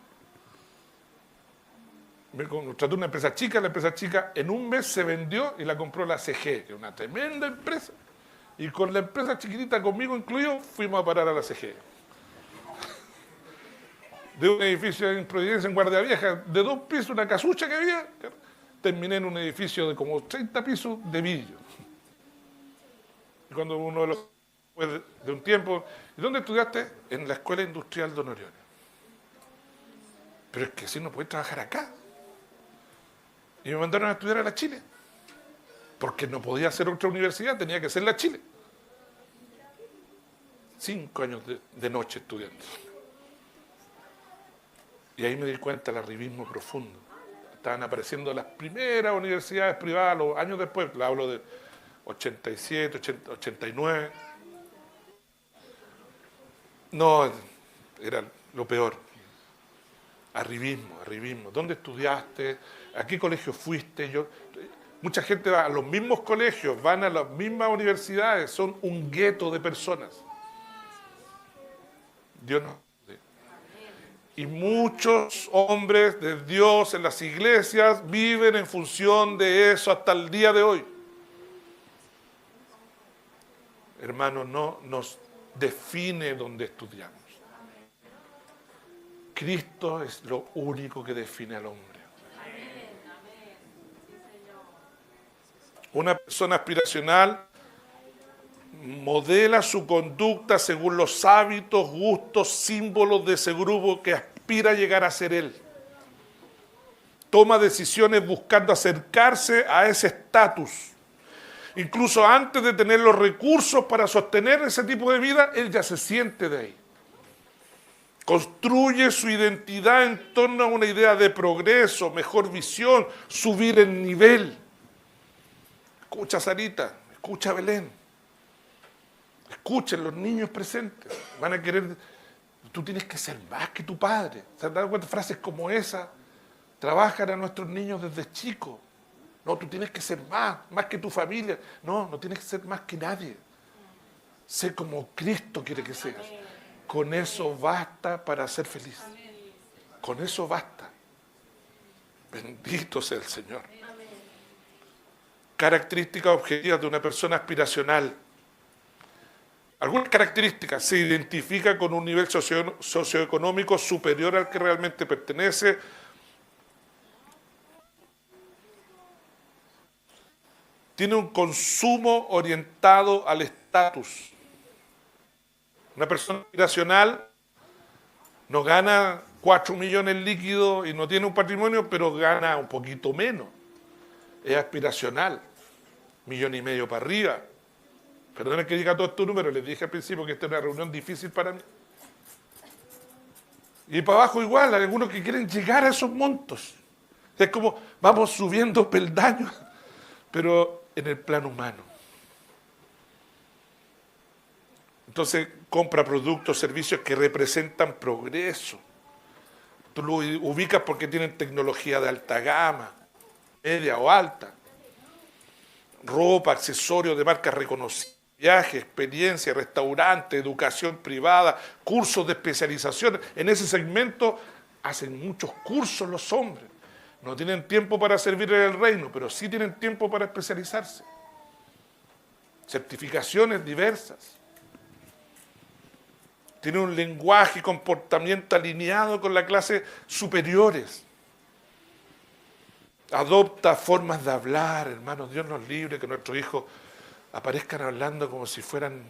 Me contrató una empresa chica. La empresa chica en un mes se vendió y la compró la CG, que es una tremenda empresa. Y con la empresa chiquitita, conmigo incluido, fuimos a parar a la CG. De un edificio en Providencia, en Guardia Vieja, de 2 pisos, una casucha que había, terminé en un edificio de como 30 pisos de vidrio. Y cuando uno de los, después de un tiempo, ¿y dónde estudiaste? En la Escuela Industrial Don Orione. Pero es que si no puedes trabajar acá. Y me mandaron a estudiar a la Chile. Porque no podía ser otra universidad, tenía que ser la Chile. 5 años de noche estudiando. Y ahí me di cuenta del arribismo profundo. Estaban apareciendo las primeras universidades privadas, los años después, le hablo de 87, 89. No, era lo peor. Arribismo. ¿Dónde estudiaste? ¿A qué colegio fuiste? Mucha gente va a los mismos colegios, van a las mismas universidades, son un gueto de personas. Dios no. Y muchos hombres de Dios en las iglesias viven en función de eso hasta el día de hoy. Hermanos, no nos define donde estudiamos. Cristo es lo único que define al hombre. Una persona aspiracional modela su conducta según los hábitos, gustos, símbolos de ese grupo que aspira a llegar a ser él. Toma decisiones buscando acercarse a ese estatus. Incluso antes de tener los recursos para sostener ese tipo de vida, él ya se siente de ahí. Construye su identidad en torno a una idea de progreso, mejor visión, subir el nivel. Escucha Sarita, escucha Belén. Escuchen los niños presentes. Van a querer, tú tienes que ser más que tu padre. ¿Se han dado cuenta? Frases como esa trabajan a nuestros niños desde chicos. No, tú tienes que ser más que tu familia. No tienes que ser más que nadie. Sé como Cristo quiere que seas. Con eso basta para ser feliz. Con eso basta. Bendito sea el Señor. Características objetivas de una persona aspiracional. Algunas características: se identifica con un nivel socioeconómico superior al que realmente pertenece. Tiene un consumo orientado al estatus. Una persona aspiracional no gana 4 millones líquidos y no tiene un patrimonio, pero gana un poquito menos. Es aspiracional. 1,5 millones para arriba. Perdón que diga todos estos números, les dije al principio que esta es una reunión difícil para mí. Y para abajo igual, hay algunos que quieren llegar a esos montos. Es como vamos subiendo peldaños, pero en el plano humano. Entonces compra productos, servicios que representan progreso. Tú lo ubicas porque tienen tecnología de alta gama, media o alta. Ropa, accesorios de marcas reconocidas. viaje, experiencia, restaurante, educación privada, cursos de especialización. En ese segmento hacen muchos cursos los hombres. No tienen tiempo para servir en el reino, pero sí tienen tiempo para especializarse. Certificaciones diversas. Tienen un lenguaje y comportamiento alineado con la clase superiores. Adopta formas de hablar, hermanos. Dios nos libre que nuestros hijos aparezcan hablando como si fueran...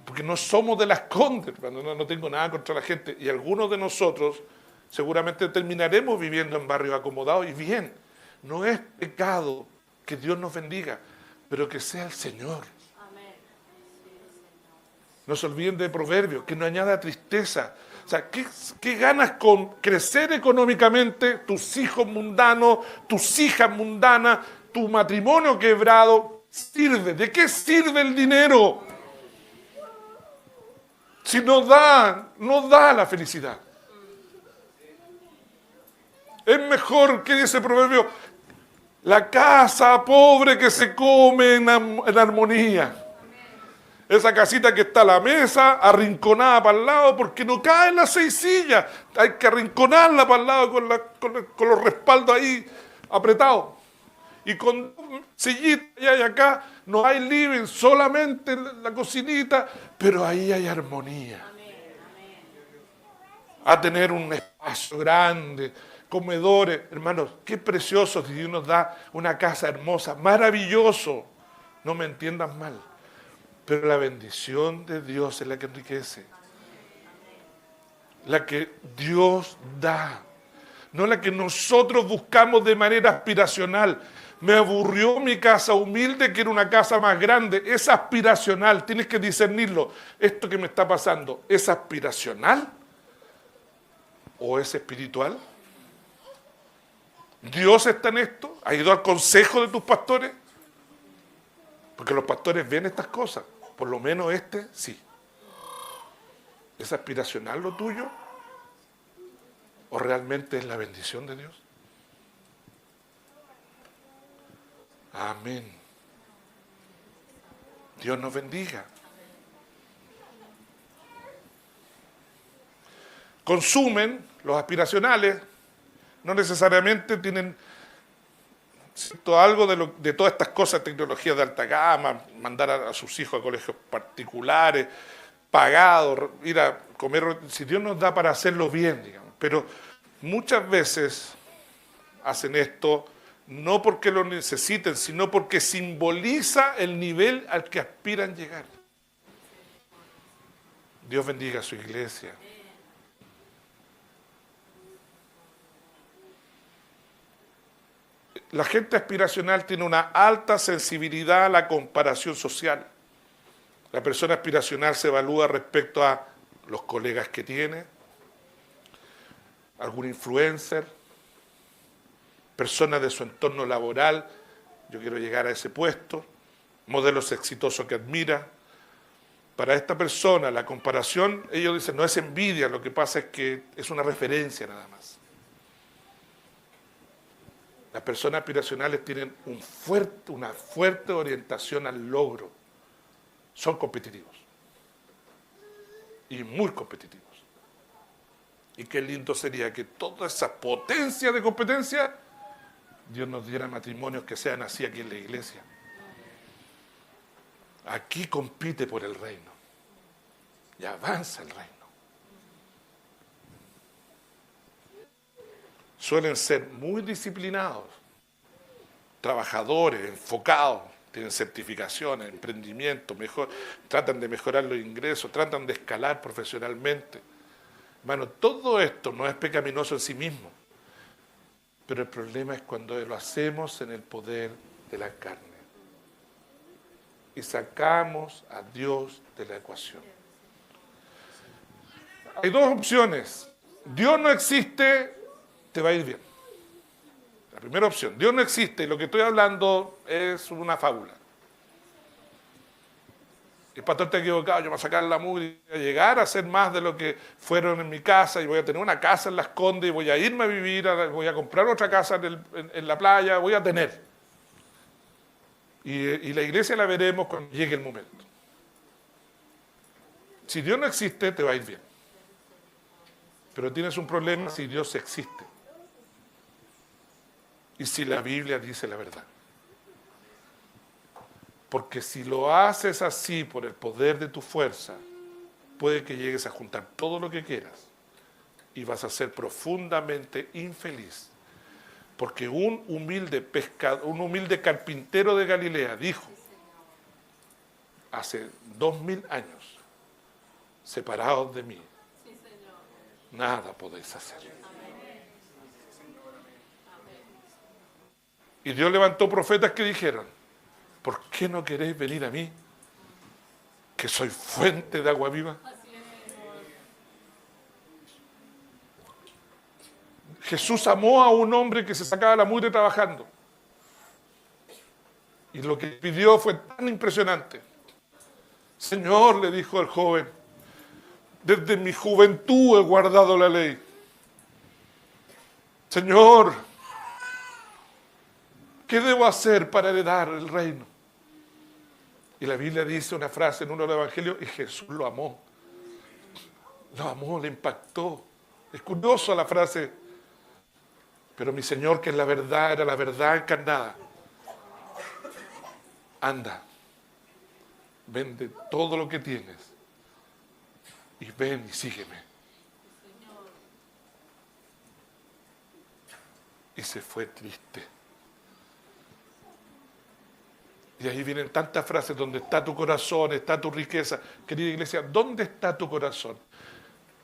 Porque no somos de Las Condes, hermano. No tengo nada contra la gente. Y algunos de nosotros seguramente terminaremos viviendo en barrios acomodados y bien. No es pecado que Dios nos bendiga, pero que sea el Señor. No se olviden de Proverbios, que no añada tristeza. O sea, ¿qué ganas con crecer económicamente, tus hijos mundanos, tus hijas mundanas, tu matrimonio quebrado? ¿Sirve? ¿De qué sirve el dinero? Si no da la felicidad. Es mejor, ¿qué dice el Proverbio? La casa pobre que se come en armonía. Esa casita que está a la mesa, arrinconada para el lado, porque no caen las 6 sillas. Hay que arrinconarla para el lado con los respaldos ahí apretados. Y con sillitas allá y acá, no hay living, solamente la cocinita, pero ahí hay armonía. A tener un espacio grande, comedores. Hermanos, qué precioso si Dios nos da una casa hermosa, maravilloso. No me entiendan mal. Pero la bendición de Dios es la que enriquece. La que Dios da. No la que nosotros buscamos de manera aspiracional. Me aburrió mi casa humilde, quiero una casa más grande. Es aspiracional, tienes que discernirlo. Esto que me está pasando, ¿es aspiracional o es espiritual? ¿Dios está en esto? ¿Has ido al consejo de tus pastores? Porque los pastores ven estas cosas. Por lo menos sí. ¿Es aspiracional lo tuyo? ¿O realmente es la bendición de Dios? Amén. Dios nos bendiga. Consumen, los aspiracionales, no necesariamente tienen algo de todas estas cosas, tecnologías de alta gama, mandar a sus hijos a colegios particulares, pagados, ir a comer, si Dios nos da para hacerlo bien, digamos. Pero muchas veces hacen esto no porque lo necesiten, sino porque simboliza el nivel al que aspiran llegar. Dios bendiga a su iglesia. La gente aspiracional tiene una alta sensibilidad a la comparación social. La persona aspiracional se evalúa respecto a los colegas que tiene, algún influencer, personas de su entorno laboral, yo quiero llegar a ese puesto, modelos exitosos que admira. Para esta persona la comparación, ellos dicen, no es envidia, lo que pasa es que es una referencia nada más. Las personas aspiracionales tienen una fuerte orientación al logro. Son competitivos. Y muy competitivos. Y qué lindo sería que toda esa potencia de competencia, Dios nos diera matrimonios que sean así aquí en la iglesia. Aquí compite por el reino. Y avanza el reino. Suelen ser muy disciplinados, trabajadores, enfocados, tienen certificaciones, emprendimiento, tratan de mejorar los ingresos, tratan de escalar profesionalmente. Hermano, todo esto no es pecaminoso en sí mismo, pero el problema es cuando lo hacemos en el poder de la carne y sacamos a Dios de la ecuación. Hay 2 opciones. Dios no existe, te va a ir bien. La primera opción, Dios no existe y lo que estoy hablando es una fábula. El pastor está equivocado, yo me voy a sacar la mugre y voy a llegar a ser más de lo que fueron en mi casa y voy a tener una casa en Las Condes y voy a irme a vivir, voy a comprar otra casa en la playa, voy a tener. Y la iglesia la veremos cuando llegue el momento. Si Dios no existe, te va a ir bien. Pero tienes un problema si Dios existe. Y si la Biblia dice la verdad. Porque si lo haces así por el poder de tu fuerza, puede que llegues a juntar todo lo que quieras y vas a ser profundamente infeliz. Porque un humilde carpintero de Galilea dijo, hace 2000 años, separados de mí, nada podéis hacer. Y Dios levantó profetas que dijeron, ¿por qué no queréis venir a mí, que soy fuente de agua viva? Jesús amó a un hombre que se sacaba la mugre trabajando. Y lo que pidió fue tan impresionante. Señor, le dijo al joven, desde mi juventud he guardado la ley. Señor, ¿qué debo hacer para heredar el reino? Y la Biblia dice una frase en uno de los evangelios, y Jesús lo amó. Lo amó, le impactó. Es curioso la frase. Pero mi Señor, que es la verdad, era la verdad encarnada. Anda, vende todo lo que tienes y ven y sígueme. Y se fue triste. Y ahí vienen tantas frases, donde está tu corazón, está tu riqueza. Querida iglesia, ¿dónde está tu corazón?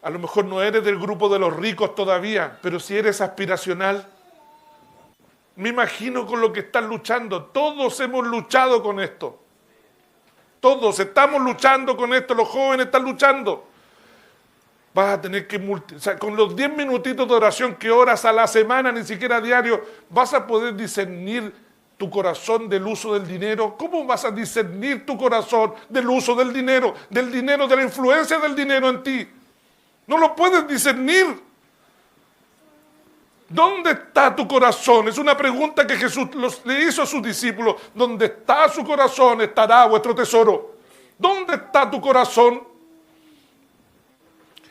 A lo mejor no eres del grupo de los ricos todavía, pero si eres aspiracional, me imagino con lo que están luchando. Todos hemos luchado con esto. Todos estamos luchando con esto. Los jóvenes están luchando. Vas a tener que, con los 10 minutitos de oración que oras a la semana, ni siquiera a diario, vas a poder discernir tu corazón del uso del dinero. ¿Cómo vas a discernir tu corazón del uso del dinero, de la influencia del dinero en ti? No lo puedes discernir. ¿Dónde está tu corazón? Es una pregunta que Jesús le hizo a sus discípulos. ¿Dónde está su corazón? Estará vuestro tesoro. ¿Dónde está tu corazón?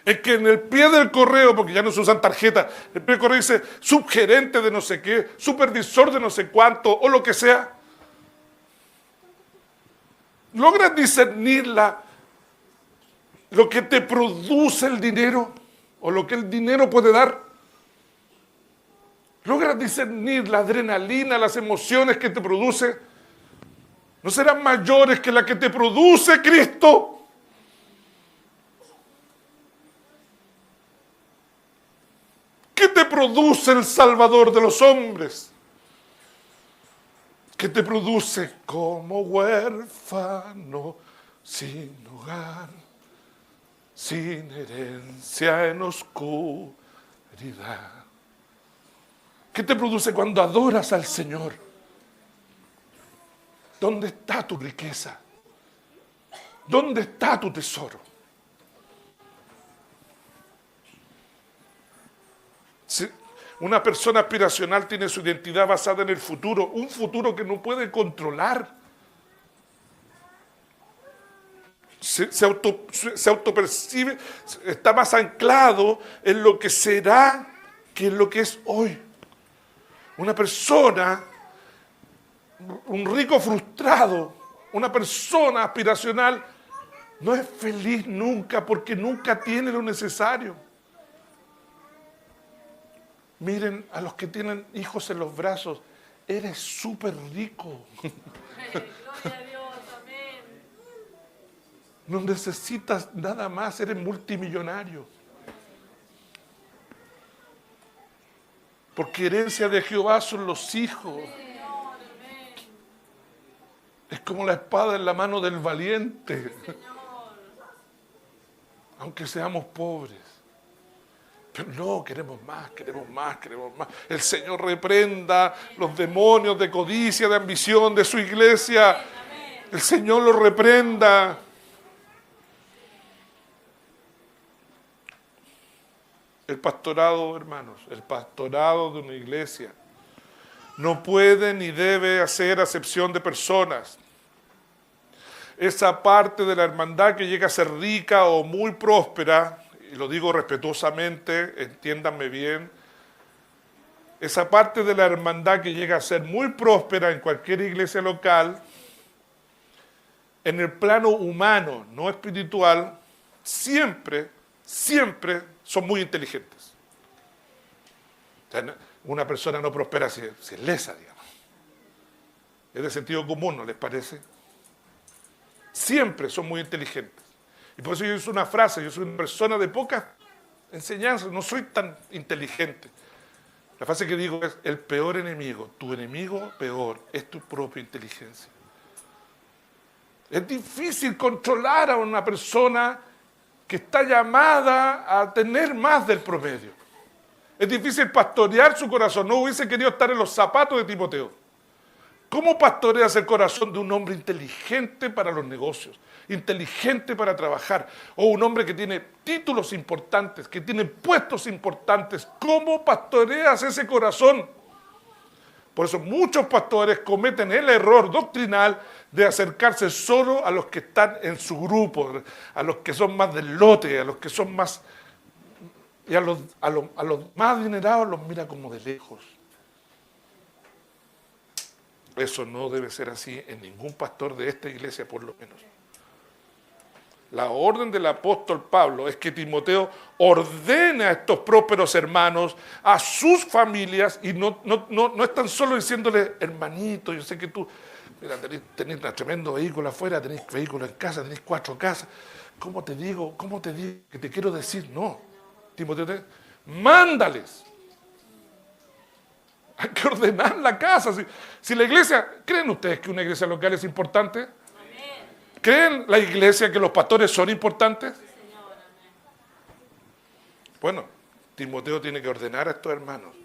Es que en el pie del correo, porque ya no se usan tarjetas, el pie del correo dice subgerente de no sé qué, supervisor de no sé cuánto, o lo que sea. ¿Logras discernir lo que te produce el dinero o lo que el dinero puede dar? ¿Logras discernir la adrenalina, las emociones que te produce? ¿No serán mayores que la que te produce Cristo? ¿Qué te produce el Salvador de los hombres? ¿Qué te produce como huérfano, sin hogar, sin herencia, en oscuridad? ¿Qué te produce cuando adoras al Señor? ¿Dónde está tu riqueza? ¿Dónde está tu tesoro? Si una persona aspiracional tiene su identidad basada en el futuro, un futuro que no puede controlar. Se autopercibe, está más anclado en lo que será que en lo que es hoy. Una persona, un rico frustrado, una persona aspiracional, no es feliz nunca porque nunca tiene lo necesario. Miren a los que tienen hijos en los brazos, eres súper rico. Gloria a Dios, amén. No necesitas nada más, eres multimillonario. Porque herencia de Jehová son los hijos. Es como la espada en la mano del valiente. Aunque seamos pobres. Pero no, queremos más, queremos más, queremos más. El Señor reprenda los demonios de codicia, de ambición de su iglesia. El Señor los reprenda. El pastorado, hermanos, el pastorado de una iglesia no puede ni debe hacer acepción de personas. Esa parte de la hermandad que llega a ser rica o muy próspera, y lo digo respetuosamente, entiéndanme bien, esa parte de la hermandad que llega a ser muy próspera en cualquier iglesia local, en el plano humano, no espiritual, siempre son muy inteligentes. O sea, una persona no prospera si es lesa, digamos. Es de sentido común, ¿no les parece? Siempre son muy inteligentes. Y por eso yo uso una frase, yo soy una persona de pocas enseñanzas, no soy tan inteligente. La frase que digo es, el peor enemigo, tu enemigo peor, es tu propia inteligencia. Es difícil controlar a una persona que está llamada a tener más del promedio. Es difícil pastorear su corazón. No hubiese querido estar en los zapatos de Timoteo. ¿Cómo pastoreas el corazón de un hombre inteligente para los negocios, inteligente para trabajar, o un hombre que tiene títulos importantes, que tiene puestos importantes? ¿Cómo pastoreas ese corazón? Por eso muchos pastores cometen el error doctrinal de acercarse solo a los que están en su grupo, a los que son más del lote, a los que son más... Y a los más adinerados los mira como de lejos. Eso no debe ser así en ningún pastor de esta iglesia, por lo menos. La orden del apóstol Pablo es que Timoteo ordene a estos prósperos hermanos, a sus familias, y no es tan solo diciéndole, hermanito, yo sé que tú, mira, tenés un tremendo vehículo afuera, tenés vehículo en casa, tenés 4 casas. ¿Cómo te digo que te quiero decir? No. Timoteo, mándales. Hay que ordenar la casa. Si la iglesia, ¿creen ustedes que una iglesia local es importante? ¿Creen la iglesia que los pastores son importantes? Bueno, Timoteo tiene que ordenar a estos hermanos.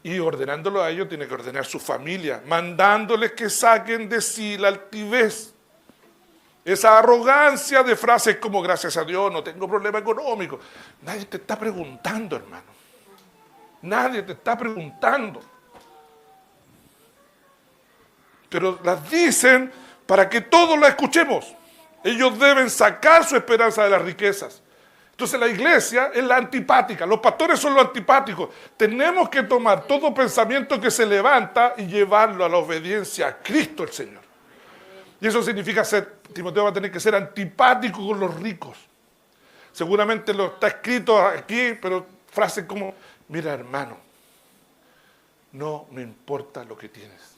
Y ordenándolo a ellos tiene que ordenar su familia, mandándoles que saquen de sí la altivez. Esa arrogancia de frases como gracias a Dios, no tengo problema económico. Nadie te está preguntando, hermano. Nadie te está preguntando. Pero las dicen para que todos la escuchemos. Ellos deben sacar su esperanza de las riquezas. Entonces la iglesia es la antipática, los pastores son los antipáticos. Tenemos que tomar todo pensamiento que se levanta y llevarlo a la obediencia a Cristo el Señor. Y eso significa Timoteo va a tener que ser antipático con los ricos. Seguramente lo está escrito aquí, pero frases como, mira hermano, no me importa lo que tienes.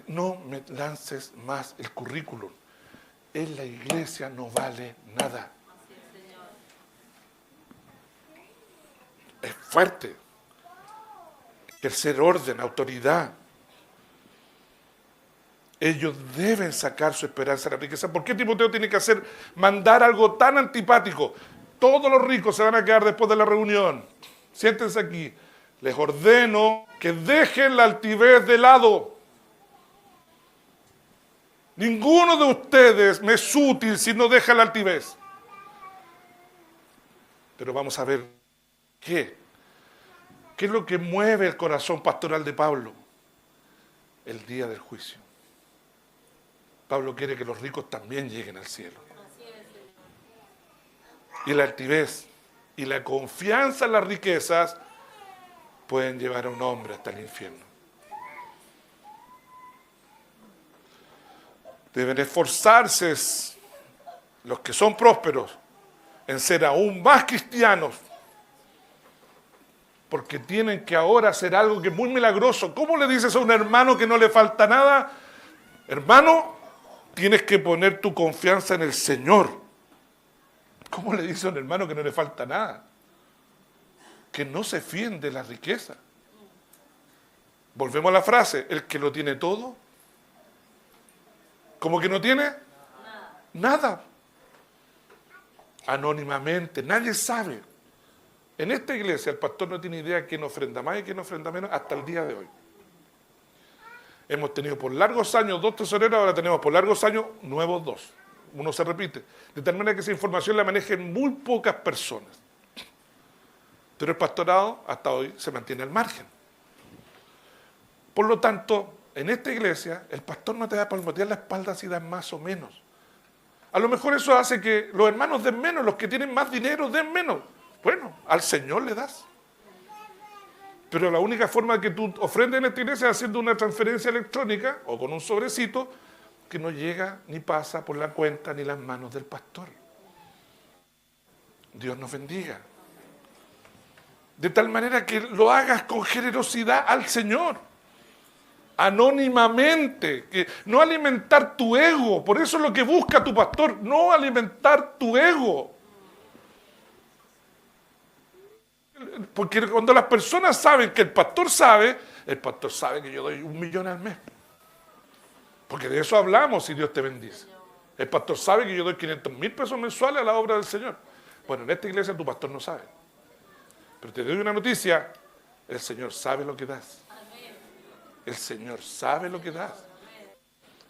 No me lances más el currículum. En la iglesia no vale nada. Es fuerte. Tercer orden, autoridad. Ellos deben sacar su esperanza de la riqueza. ¿Por qué Timoteo tiene que mandar algo tan antipático? Todos los ricos se van a quedar después de la reunión. Siéntense aquí. Les ordeno que dejen la altivez de lado. Ninguno de ustedes me es útil si no deja la altivez. Pero vamos a ver qué es lo que mueve el corazón pastoral de Pablo. El día del juicio. Pablo quiere que los ricos también lleguen al cielo. Y la altivez y la confianza en las riquezas pueden llevar a un hombre hasta el infierno. Deben esforzarse los que son prósperos en ser aún más cristianos, porque tienen que ahora hacer algo que es muy milagroso. ¿Cómo le dices a un hermano que no le falta nada? Hermano, tienes que poner tu confianza en el Señor. ¿Cómo le dice a un hermano que no le falta nada? Que no se fíen de la riqueza. Volvemos a la frase, el que lo tiene todo, ¿cómo que no tiene? Nada. Anónimamente, nadie sabe. En esta iglesia el pastor no tiene idea de quién ofrenda más y quién ofrenda menos hasta el día de hoy. Hemos tenido por largos años 2 tesoreros, ahora tenemos por largos años nuevos 2. Uno se repite. De tal manera que esa información la manejan muy pocas personas. Pero el pastorado hasta hoy se mantiene al margen. Por lo tanto, en esta iglesia, el pastor no te va a palmotear la espalda si das más o menos. A lo mejor eso hace que los hermanos den menos, los que tienen más dinero den menos. Bueno, al Señor le das. Pero la única forma que tú ofrendes en esta iglesia es haciendo una transferencia electrónica o con un sobrecito que no llega ni pasa por la cuenta ni las manos del pastor. Dios nos bendiga. De tal manera que lo hagas con generosidad al Señor. Anónimamente, que no alimentar tu ego. Por eso es lo que busca tu pastor, no alimentar tu ego. Porque cuando las personas saben que el pastor sabe que yo doy 1 millón al mes. Porque de eso hablamos si Dios te bendice. El pastor sabe que yo doy 500,000 pesos mensuales a la obra del Señor. Bueno, en esta iglesia tu pastor no sabe. Pero te doy una noticia, el Señor sabe lo que das. El Señor sabe lo que das.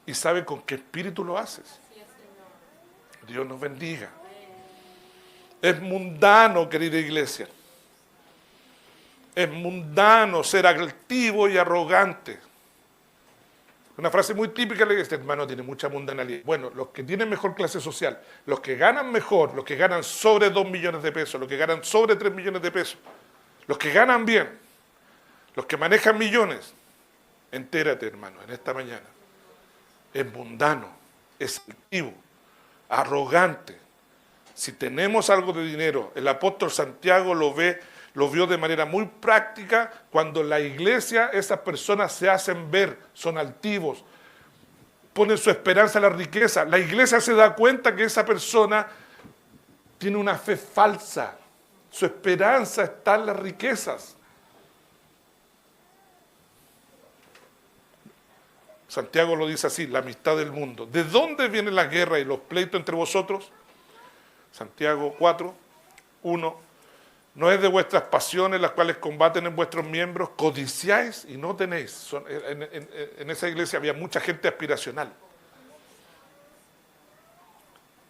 Y sabe con qué espíritu lo haces. Dios nos bendiga. Es mundano, querida iglesia. Es mundano ser altivo y arrogante. Una frase muy típica de este hermano tiene mucha mundanalidad. Bueno, los que tienen mejor clase social, los que ganan mejor, los que ganan sobre 2 millones de pesos, los que ganan sobre 3 millones de pesos, los que ganan bien, los que manejan millones, entérate, hermano, en esta mañana. Es mundano, es altivo, arrogante. Si tenemos algo de dinero, el apóstol Santiago lo vio de manera muy práctica cuando en la iglesia esas personas se hacen ver, son altivos, ponen su esperanza en la riqueza. La iglesia se da cuenta que esa persona tiene una fe falsa, su esperanza está en las riquezas. Santiago lo dice así, la amistad del mundo. ¿De dónde viene la guerra y los pleitos entre vosotros? Santiago 4, 1. ¿No es de vuestras pasiones las cuales combaten en vuestros miembros? Codiciáis y no tenéis. En esa iglesia había mucha gente aspiracional.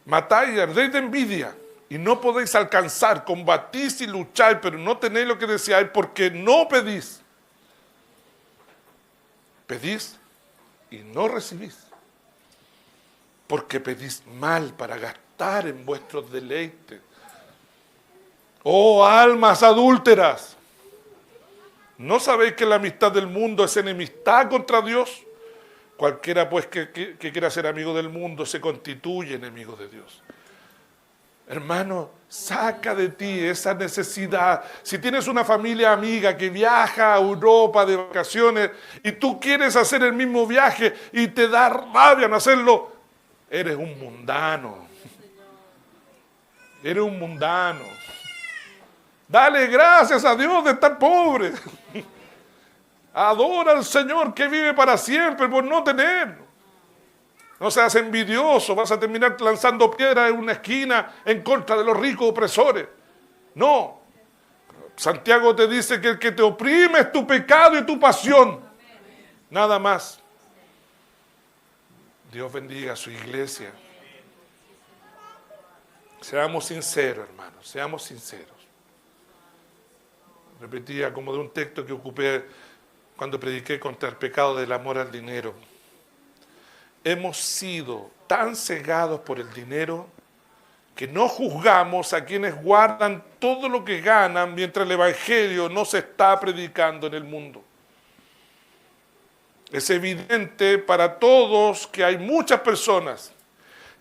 Matáis y ardéis de envidia y no podéis alcanzar. Combatís y lucháis, pero no tenéis lo que deseáis porque no pedís. Pedís y no recibís. Porque pedís mal para gastar en vuestros deleites. Oh, almas adúlteras, ¿no sabéis que la amistad del mundo es enemistad contra Dios? Cualquiera pues que quiera ser amigo del mundo se constituye enemigo de Dios. Hermano, saca de ti esa necesidad. Si tienes una familia amiga que viaja a Europa de vacaciones y tú quieres hacer el mismo viaje y te da rabia no hacerlo, eres un mundano. Eres un mundano. Dale gracias a Dios de estar pobre. Adora al Señor que vive para siempre por no tener. No seas envidioso, vas a terminar lanzando piedras en una esquina en contra de los ricos opresores. No. Santiago te dice que el que te oprime es tu pecado y tu pasión. Nada más. Dios bendiga a su iglesia. Seamos sinceros, hermanos, seamos sinceros. Repetía como de un texto que ocupé cuando prediqué contra el pecado del amor al dinero. Hemos sido tan cegados por el dinero que no juzgamos a quienes guardan todo lo que ganan mientras el evangelio no se está predicando en el mundo. Es evidente para todos que hay muchas personas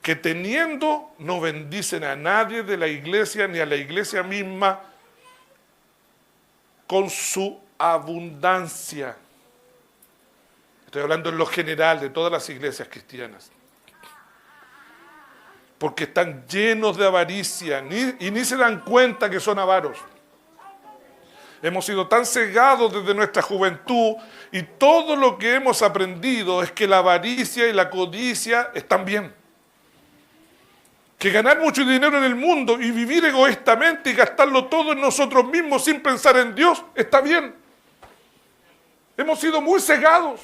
que teniendo no bendicen a nadie de la iglesia ni a la iglesia misma con su abundancia. Estoy hablando en lo general de todas las iglesias cristianas. Porque están llenos de avaricia y ni se dan cuenta que son avaros. Hemos sido tan cegados desde nuestra juventud y todo lo que hemos aprendido es que la avaricia y la codicia están bien. Que ganar mucho dinero en el mundo y vivir egoístamente y gastarlo todo en nosotros mismos sin pensar en Dios está bien. Hemos sido muy cegados.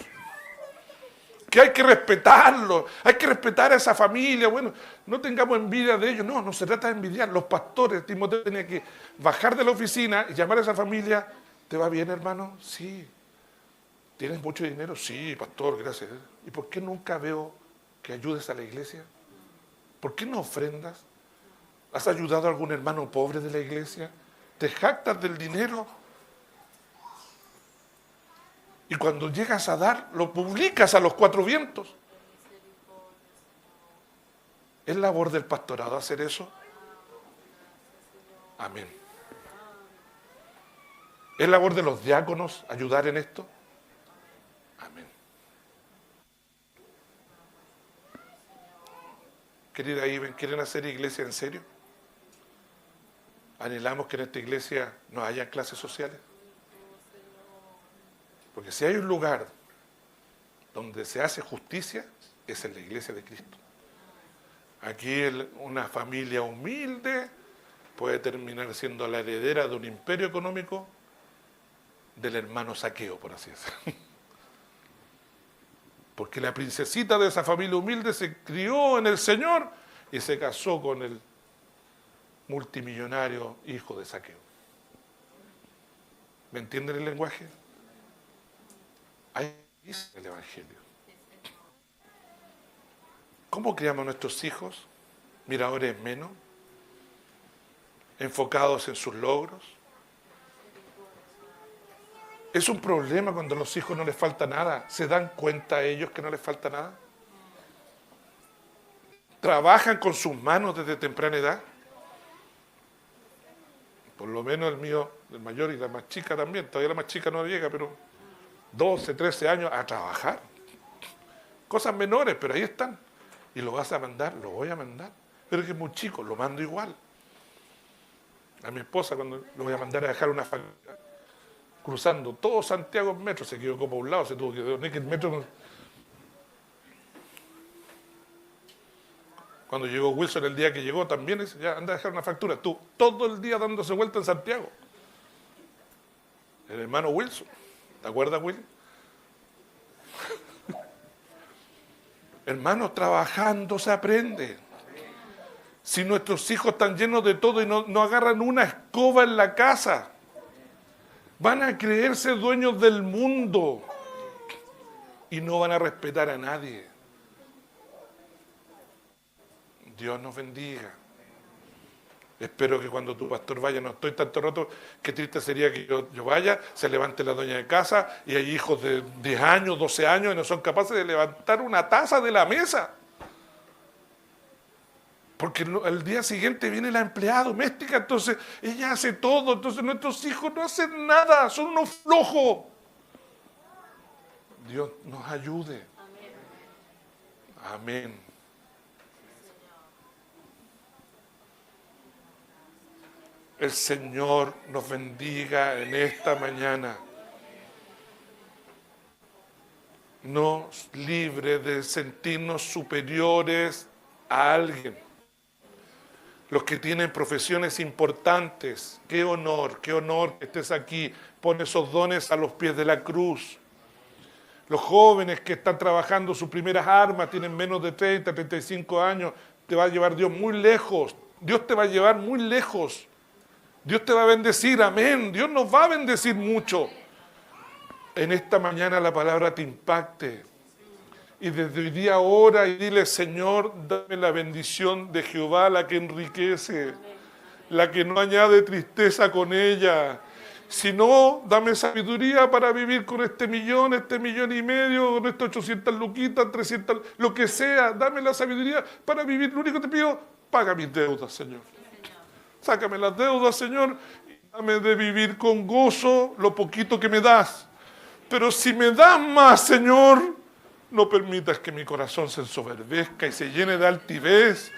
que hay que respetarlo, hay que respetar a esa familia. Bueno, no tengamos envidia de ellos. No, no se trata de envidiar. Los pastores, Timoteo tenía que bajar de la oficina y llamar a esa familia. ¿Te va bien, hermano? Sí. ¿Tienes mucho dinero? Sí, pastor, gracias. ¿Y por qué nunca veo que ayudes a la iglesia? ¿Por qué no ofrendas? ¿Has ayudado a algún hermano pobre de la iglesia? ¿Te jactas del dinero? Y cuando llegas a dar, lo publicas a los cuatro vientos. ¿Es labor del pastorado hacer eso? Amén. ¿Es labor de los diáconos ayudar en esto? Amén. Querida Iben, ¿quieren hacer iglesia en serio? ¿Anhelamos que en esta iglesia no haya clases sociales? Porque si hay un lugar donde se hace justicia, es en la iglesia de Cristo. Aquí una familia humilde puede terminar siendo la heredera de un imperio económico del hermano Zaqueo, por así decirlo. Porque la princesita de esa familia humilde se crió en el Señor y se casó con el multimillonario hijo de Zaqueo. ¿Me entienden el lenguaje? Hay el Evangelio. ¿Cómo criamos a nuestros hijos? Miradores menos, enfocados en sus logros. Es un problema cuando a los hijos no les falta nada. ¿Se dan cuenta ellos que no les falta nada? ¿Trabajan con sus manos desde temprana edad? Por lo menos el mío, el mayor y la más chica también. Todavía la más chica no llega, pero 12, 13 años a trabajar. Cosas menores, pero ahí están. ¿Y lo vas a mandar? Lo voy a mandar. Pero es que es muy chico, lo mando igual. A mi esposa, cuando lo voy a mandar a dejar una factura, cruzando todo Santiago en metro, se quedó como a un lado, se tuvo que ver que el metro. Cuando llegó Wilson, el día que llegó, también dice, ya anda a dejar una factura. Tú, todo el día dándose vuelta en Santiago. El hermano Wilson. ¿Te acuerdas, Will? Hermanos, trabajando se aprende. Si nuestros hijos están llenos de todo y no agarran una escoba en la casa, van a creerse dueños del mundo y no van a respetar a nadie. Dios nos bendiga. Espero que cuando tu pastor vaya, no estoy tanto rato, qué triste sería que yo vaya, se levante la dueña de casa y hay hijos de 10 años, 12 años y no son capaces de levantar una taza de la mesa. Porque el día siguiente viene la empleada doméstica, entonces ella hace todo, entonces nuestros hijos no hacen nada, son unos flojos. Dios nos ayude. Amén. El Señor nos bendiga en esta mañana. Nos libre de sentirnos superiores a alguien. Los que tienen profesiones importantes, qué honor que estés aquí. Pon esos dones a los pies de la cruz. Los jóvenes que están trabajando sus primeras armas, tienen menos de 30, 35 años, te va a llevar Dios muy lejos. Dios te va a llevar muy lejos. Dios te va a bendecir, amén. Dios nos va a bendecir mucho. En esta mañana la palabra te impacte. Y desde hoy día ora y dile, Señor, dame la bendición de Jehová, la que enriquece, la que no añade tristeza con ella. Si no, dame sabiduría para vivir con este millón y medio, con estas 800 luquitas, 300, lo que sea. Dame la sabiduría para vivir. Lo único que te pido, paga mis deudas, Señor. Sácame las deudas, Señor, y dame de vivir con gozo lo poquito que me das. Pero si me das más, Señor, no permitas que mi corazón se ensoberbezca y se llene de altivez.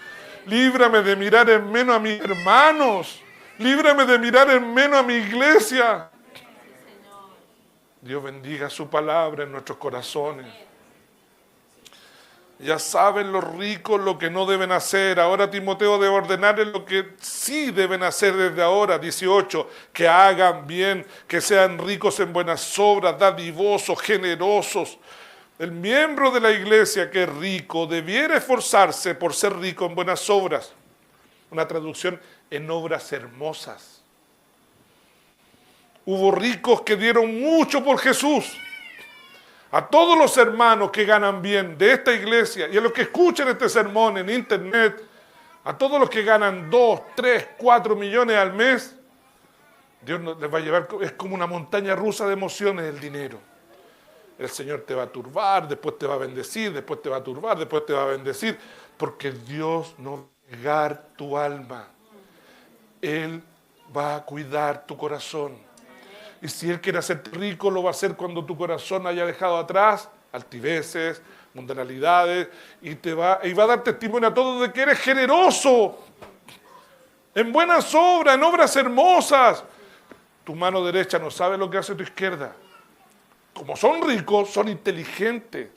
Líbrame de mirar en menos a mis hermanos. Líbrame de mirar en menos a mi iglesia. Dios bendiga su palabra en nuestros corazones. Ya saben los ricos lo que no deben hacer. Ahora Timoteo debe ordenarles lo que sí deben hacer desde ahora. 18, que hagan bien, que sean ricos en buenas obras, dadivosos, generosos. El miembro de la iglesia que es rico debiera esforzarse por ser rico en buenas obras. Una traducción, en obras hermosas. Hubo ricos que dieron mucho por Jesús. A todos los hermanos que ganan bien de esta iglesia y a los que escuchan este sermón en internet, a todos los que ganan 2, 3, 4 millones al mes, Dios les va a llevar, es como una montaña rusa de emociones el dinero. El Señor te va a turbar, después te va a bendecir, después te va a turbar, después te va a bendecir, porque Dios no va a negar tu alma. Él va a cuidar tu corazón. Y si Él quiere hacerte rico, lo va a hacer cuando tu corazón haya dejado atrás altiveces, mundanalidades, y va a dar testimonio a todos de que eres generoso, en buenas obras, en obras hermosas. Tu mano derecha no sabe lo que hace tu izquierda. Como son ricos, son inteligentes.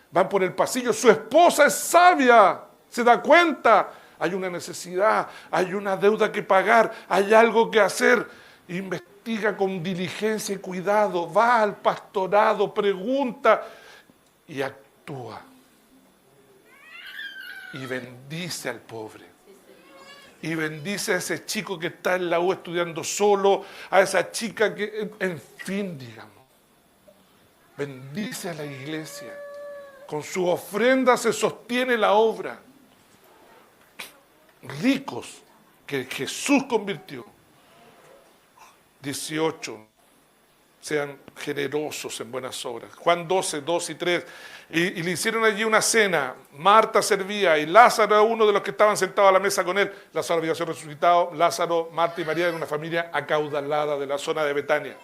Van por el pasillo, su esposa es sabia, se da cuenta. Hay una necesidad, hay una deuda que pagar, hay algo que hacer. Investiga con diligencia y cuidado, va al pastorado, pregunta y actúa. Y bendice al pobre. Y bendice a ese chico que está en la U estudiando solo, a esa chica que, en fin, digamos. Bendice a la iglesia. Con su ofrenda se sostiene la obra. Ricos que Jesús convirtió. 18. Sean generosos en buenas obras. Juan 12, 2 y 3. Y le hicieron allí una cena. Marta servía y Lázaro era uno de los que estaban sentados a la mesa con él. Lázaro había sido resucitado. Lázaro, Marta y María eran una familia acaudalada de la zona de Betania.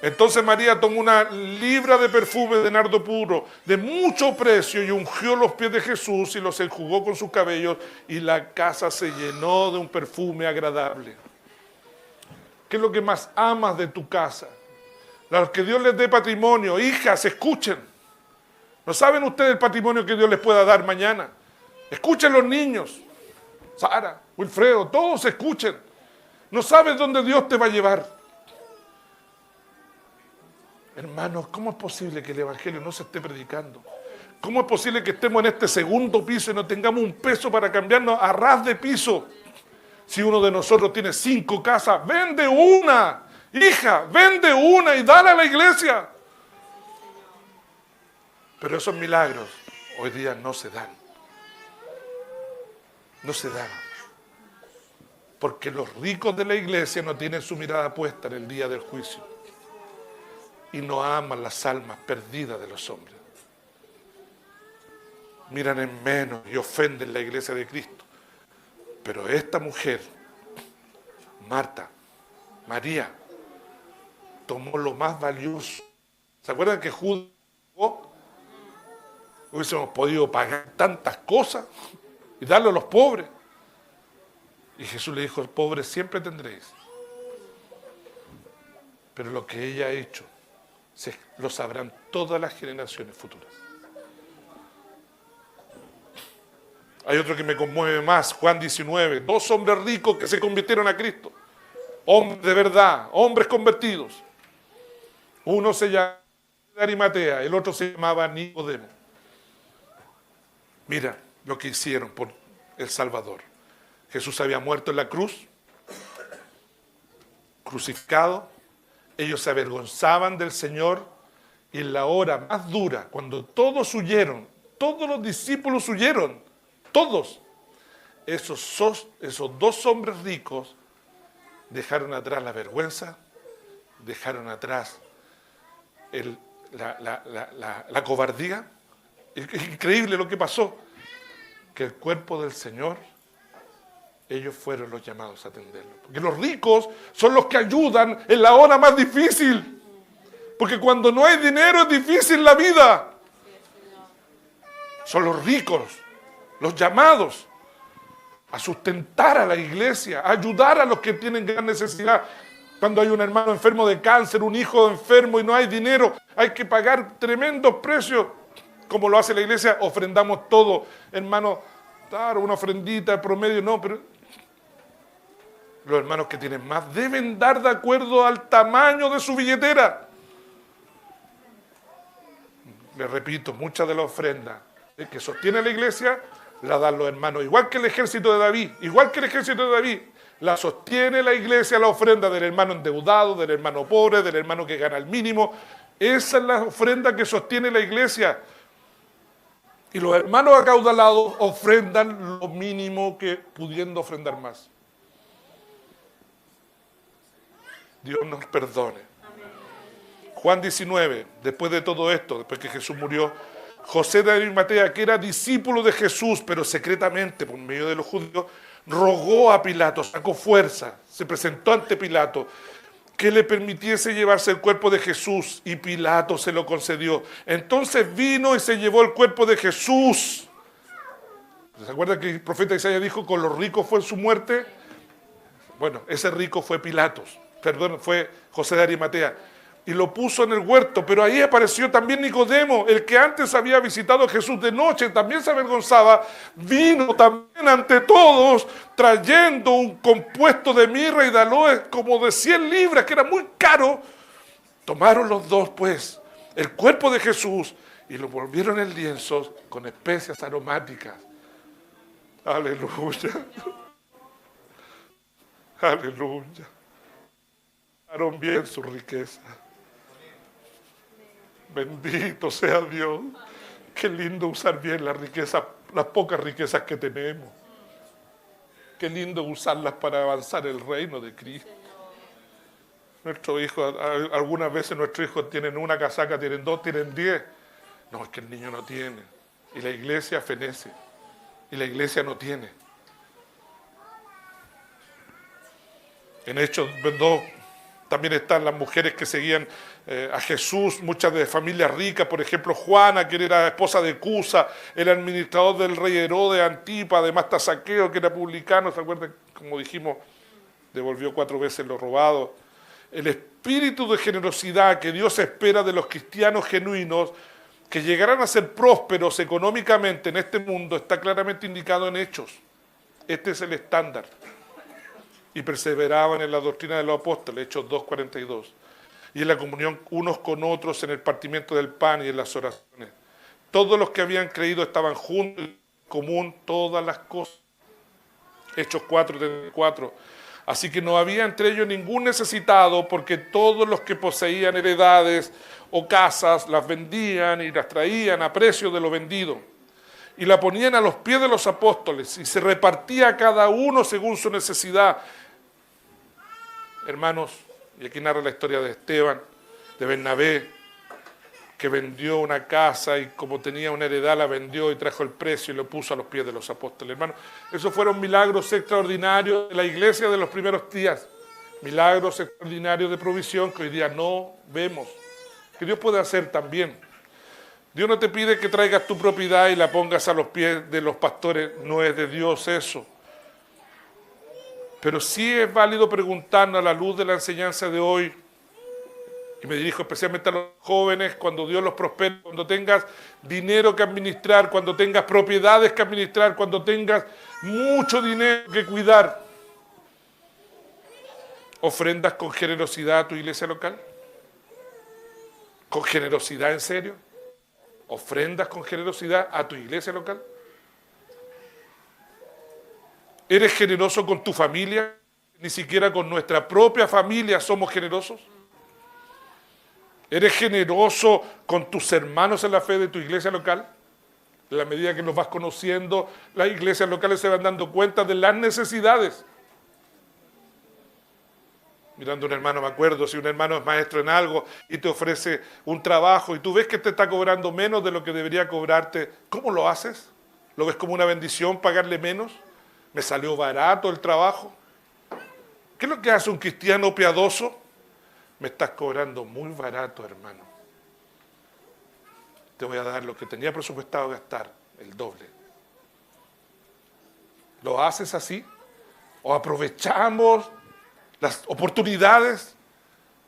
Entonces María tomó una libra de perfume de nardo puro, de mucho precio, y ungió los pies de Jesús y los enjugó con sus cabellos, y la casa se llenó de un perfume agradable. ¿Qué es lo que más amas de tu casa? Los que Dios les dé patrimonio, hijas, escuchen. ¿No saben ustedes el patrimonio que Dios les pueda dar mañana? Escuchen los niños, Sara, Wilfredo, todos escuchen. No sabes dónde Dios te va a llevar. Hermanos, ¿cómo es posible que el Evangelio no se esté predicando? ¿Cómo es posible que estemos en este segundo piso y no tengamos un peso para cambiarnos a ras de piso? Si uno de nosotros tiene 5 casas, vende una. Hija, vende una y dale a la iglesia. Pero esos milagros hoy día no se dan. No se dan. Porque los ricos de la iglesia no tienen su mirada puesta en el día del juicio. Y no aman las almas perdidas de los hombres. Miran en menos y ofenden la iglesia de Cristo. Pero esta mujer, Marta, María, tomó lo más valioso. ¿Se acuerdan que Judas hubiésemos podido pagar tantas cosas y darle a los pobres? Y Jesús le dijo, pobres siempre tendréis. Pero lo que ella ha hecho, lo sabrán todas las generaciones futuras. Hay otro que me conmueve más, Juan 19, 2 hombres ricos que se convirtieron a Cristo. Hombres de verdad, hombres convertidos. Uno se llama Arimatea, el otro se llamaba Nicodemo. Mira lo que hicieron por el Salvador. Jesús había muerto en la cruz, crucificado. Ellos se avergonzaban del Señor y en la hora más dura, cuando todos huyeron, todos los discípulos huyeron, todos, esos 2 hombres ricos dejaron atrás la vergüenza, dejaron atrás la cobardía. Es increíble lo que pasó, que el cuerpo del Señor, ellos fueron los llamados a atenderlo. Porque los ricos son los que ayudan en la hora más difícil. Porque cuando no hay dinero es difícil la vida. Son los ricos, los llamados a sustentar a la iglesia, a ayudar a los que tienen gran necesidad. Cuando hay un hermano enfermo de cáncer, un hijo enfermo y no hay dinero, hay que pagar tremendos precios. Como lo hace la iglesia, ofrendamos todo. Hermano, claro, una ofrendita de promedio, no, pero los hermanos que tienen más deben dar de acuerdo al tamaño de su billetera. les repito, muchas de las ofrendas que sostiene la iglesia la dan los hermanos, igual que el ejército de David, la sostiene la iglesia, la ofrenda del hermano endeudado, del hermano pobre, del hermano que gana el mínimo. Esa es la ofrenda que sostiene la iglesia. Y los hermanos acaudalados ofrendan lo mínimo que pudiendo ofrendar más. Dios nos perdone. Juan 19, después de todo esto, después que Jesús murió, José de Arimatea, que era discípulo de Jesús, pero secretamente por medio de los judíos, rogó a Pilato, sacó fuerza, se presentó ante Pilato, que le permitiese llevarse el cuerpo de Jesús, y Pilato se lo concedió. Entonces vino y se llevó el cuerpo de Jesús. ¿Se acuerdan que el profeta Isaías dijo, con los ricos fue su muerte? Bueno, ese rico fue fue José de Arimatea. Y lo puso en el huerto, pero ahí apareció también Nicodemo, el que antes había visitado a Jesús de noche, también se avergonzaba, vino también ante todos, trayendo un compuesto de mirra y de aloe como de 100 libras, que era muy caro. Tomaron los dos, pues, el cuerpo de Jesús y lo volvieron en lienzos con especias aromáticas. Aleluya. Aleluya. Usaron bien su riqueza. Bendito sea Dios. Qué lindo usar bien la riqueza, las pocas riquezas que tenemos. Qué lindo usarlas para avanzar el reino de Cristo. Nuestros hijos, algunas veces nuestros hijos tienen una casaca, tienen 2, tienen 10. No, es que el niño no tiene. Y la iglesia fenece. Y la iglesia no tiene. En Hechos 2 también están las mujeres que seguían a Jesús, muchas de familias ricas, por ejemplo Juana, que era esposa de Cusa, el administrador del rey Herodes, Antipa, además está Zaqueo, que era publicano, ¿se acuerdan? Como dijimos, devolvió 4 veces lo robado. El espíritu de generosidad que Dios espera de los cristianos genuinos, que llegarán a ser prósperos económicamente en este mundo, está claramente indicado en Hechos. Este es el estándar. Y perseveraban en la doctrina de los apóstoles, Hechos 2:42, y en la comunión unos con otros, en el partimiento del pan y en las oraciones. Todos los que habían creído estaban juntos, en común todas las cosas. Hechos 4:34. Así que no había entre ellos ningún necesitado, porque todos los que poseían heredades o casas las vendían y las traían a precio de lo vendido, y la ponían a los pies de los apóstoles, y se repartía a cada uno según su necesidad. Hermanos, y aquí narra la historia de Esteban, de Bernabé, que vendió una casa y como tenía una heredad la vendió y trajo el precio y lo puso a los pies de los apóstoles. Hermanos, esos fueron milagros extraordinarios de la iglesia de los primeros días, milagros extraordinarios de provisión que hoy día no vemos, que Dios puede hacer también. Dios no te pide que traigas tu propiedad y la pongas a los pies de los pastores, no es de Dios eso. Pero sí es válido preguntarnos a la luz de la enseñanza de hoy, y me dirijo especialmente a los jóvenes, cuando Dios los prospere, cuando tengas dinero que administrar, cuando tengas propiedades que administrar, cuando tengas mucho dinero que cuidar, ¿ofrendas con generosidad a tu iglesia local? ¿Con generosidad en serio? ¿Ofrendas con generosidad a tu iglesia local? ¿Eres generoso con tu familia? Ni siquiera con nuestra propia familia somos generosos. ¿Eres generoso con tus hermanos en la fe de tu iglesia local? En la medida que los vas conociendo, las iglesias locales se van dando cuenta de las necesidades. Mirando a un hermano, me acuerdo, si un hermano es maestro en algo y te ofrece un trabajo y tú ves que te está cobrando menos de lo que debería cobrarte, ¿cómo lo haces? ¿Lo ves como una bendición pagarle menos? ¿Me salió barato el trabajo? ¿Qué es lo que hace un cristiano piadoso? Me estás cobrando muy barato, hermano. Te voy a dar lo que tenía presupuestado gastar, el doble. ¿Lo haces así? ¿O aprovechamos las oportunidades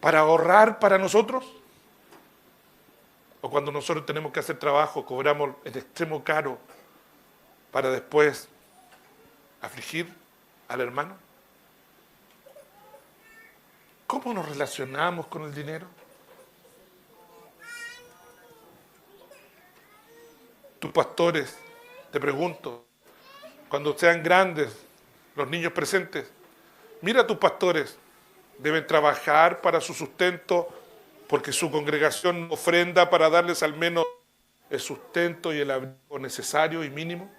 para ahorrar para nosotros? ¿O cuando nosotros tenemos que hacer trabajo, cobramos en extremo caro para después afligir al hermano? ¿Cómo nos relacionamos con el dinero? Tus pastores, te pregunto, cuando sean grandes, los niños presentes, mira a tus pastores, deben trabajar para su sustento porque su congregación ofrenda para darles al menos el sustento y el abrigo necesario y mínimo.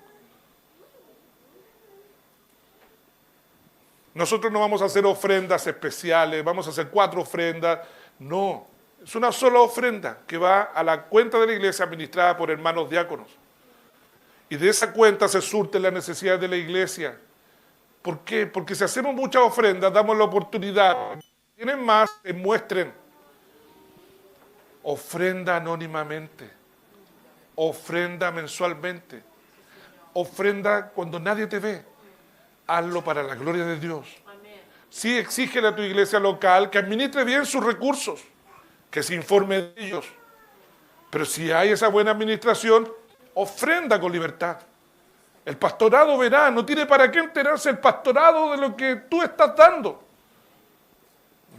Nosotros no vamos a hacer ofrendas especiales, vamos a hacer 4 ofrendas, no. Es una sola ofrenda que va a la cuenta de la iglesia administrada por hermanos diáconos. Y de esa cuenta se surte la necesidad de la iglesia. ¿Por qué? Porque si hacemos muchas ofrendas, damos la oportunidad. Tienen más, muestren. Ofrenda anónimamente. Ofrenda mensualmente. Ofrenda cuando nadie te ve. Hazlo para la gloria de Dios. Sí, exígele a tu iglesia local que administre bien sus recursos, que se informe de ellos. Pero si hay esa buena administración, ofrenda con libertad. El pastorado verá, no tiene para qué enterarse el pastorado de lo que tú estás dando.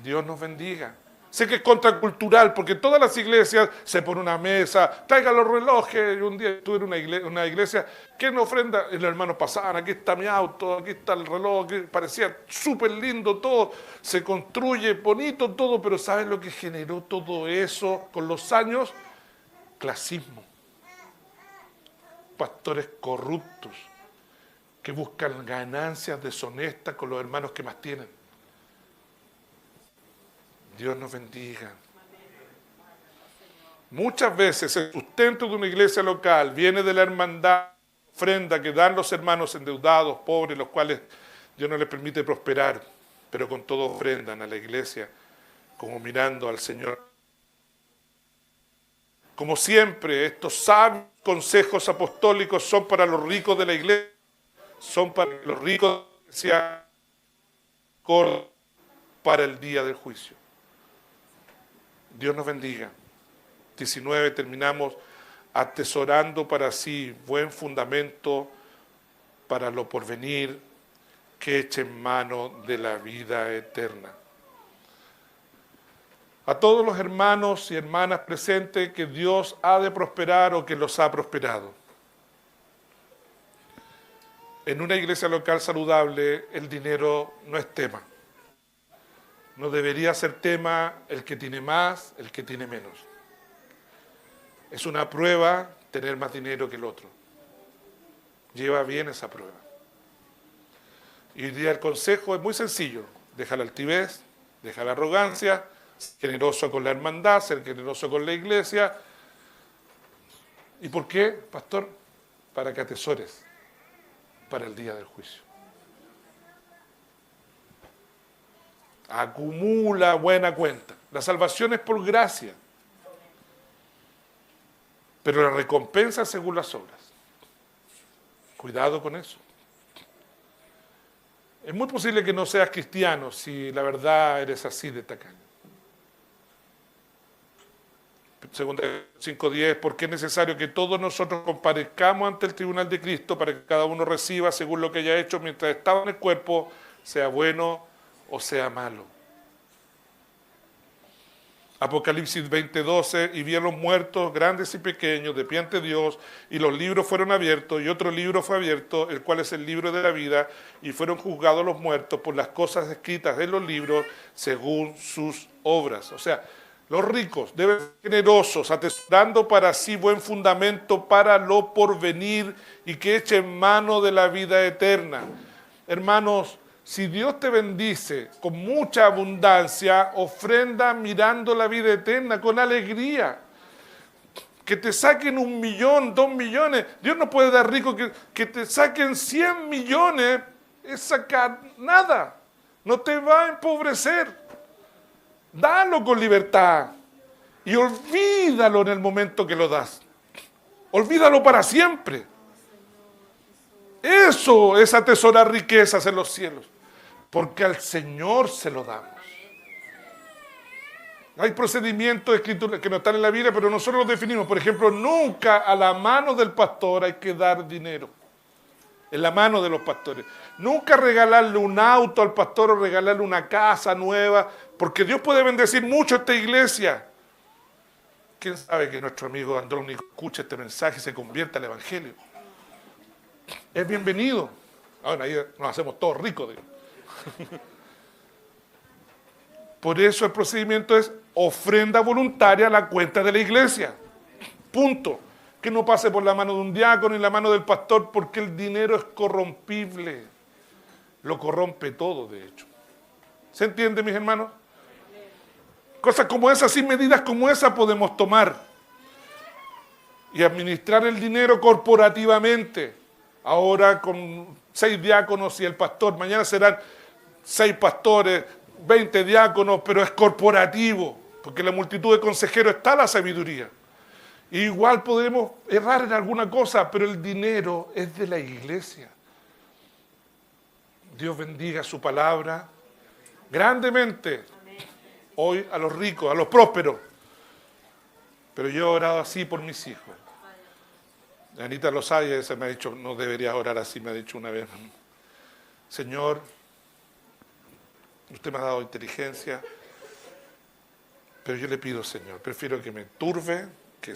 Dios nos bendiga. Sé que es contracultural porque todas las iglesias se ponen una mesa, traigan los relojes. Un día estuve en una iglesia, ¿quién ofrenda? Y los hermanos pasaban, aquí está mi auto, aquí está el reloj, que parecía súper lindo todo, se construye bonito todo, pero ¿saben lo que generó todo eso con los años? Clasismo. Pastores corruptos que buscan ganancias deshonestas con los hermanos que más tienen. Dios nos bendiga. Muchas veces el sustento de una iglesia local viene de la hermandad, ofrenda que dan los hermanos endeudados, pobres, los cuales Dios no les permite prosperar, pero con todo ofrendan a la iglesia, como mirando al Señor. Como siempre, estos sabios consejos apostólicos son para los ricos de la iglesia, son para los ricos de la iglesia, para el día del juicio. Dios nos bendiga. 19, terminamos atesorando para sí buen fundamento para lo porvenir, que eche en mano de la vida eterna. A todos los hermanos y hermanas presentes que Dios ha de prosperar o que los ha prosperado. En una iglesia local saludable el dinero no es tema. No debería ser tema el que tiene más, el que tiene menos. Es una prueba tener más dinero que el otro. Lleva bien esa prueba. Y hoy día el consejo es muy sencillo. Deja la altivez, deja la arrogancia, ser generoso con la hermandad, ser generoso con la iglesia. ¿Y por qué, pastor? Para que atesores para el día del juicio. Acumula buena cuenta. La salvación es por gracia, pero la recompensa es según las obras. Cuidado con eso. Es muy posible que no seas cristiano si la verdad eres así de tacaño. Segunda 5:10, porque es necesario que todos nosotros comparezcamos ante el tribunal de Cristo para que cada uno reciba según lo que haya hecho mientras estaba en el cuerpo, sea bueno o sea malo. Apocalipsis 20:12, y vi a los muertos, grandes y pequeños, de pie ante Dios, y los libros fueron abiertos, y otro libro fue abierto, el cual es el libro de la vida, y fueron juzgados los muertos por las cosas escritas en los libros según sus obras. O sea, los ricos deben ser generosos, atesorando para sí buen fundamento para lo porvenir, y que echen mano de la vida eterna. Hermanos, si Dios te bendice con mucha abundancia, ofrenda mirando la vida eterna con alegría. Que te saquen 1 millón, 2 millones. Dios no puede dar rico que te saquen 100 millones. Es sacar nada. No te va a empobrecer. Dalo con libertad. Y olvídalo en el momento que lo das. Olvídalo para siempre. Eso es atesorar riquezas en los cielos. Porque al Señor se lo damos. Hay procedimientos escritos que no están en la Biblia, pero nosotros los definimos. Por ejemplo, nunca a la mano del pastor hay que dar dinero. En la mano de los pastores. Nunca regalarle un auto al pastor o regalarle una casa nueva, porque Dios puede bendecir mucho esta iglesia. ¿Quién sabe que nuestro amigo Andrónico escuche este mensaje y se convierta al Evangelio? Es bienvenido. Ahora ahí nos hacemos todos ricos, digo. Por eso el procedimiento es ofrenda voluntaria a la cuenta de la iglesia. Punto. Que no pase por la mano de un diácono y la mano del pastor, porque el dinero es corrompible. Lo corrompe todo, de hecho. ¿Se entiende, mis hermanos? Cosas como esas, sin medidas como esas podemos tomar y administrar el dinero corporativamente. Ahora con 6 diáconos y el pastor, mañana serán 6 pastores, 20 diáconos, pero es corporativo, porque en la multitud de consejeros está la sabiduría. Igual podremos errar en alguna cosa, pero el dinero es de la iglesia. Dios bendiga su palabra grandemente. Hoy a los ricos, a los prósperos. Pero yo he orado así por mis hijos. Anita lo sabe, se me ha dicho, no debería orar así, me ha dicho una vez. Señor, usted me ha dado inteligencia, pero yo le pido, Señor, prefiero que me turbe, que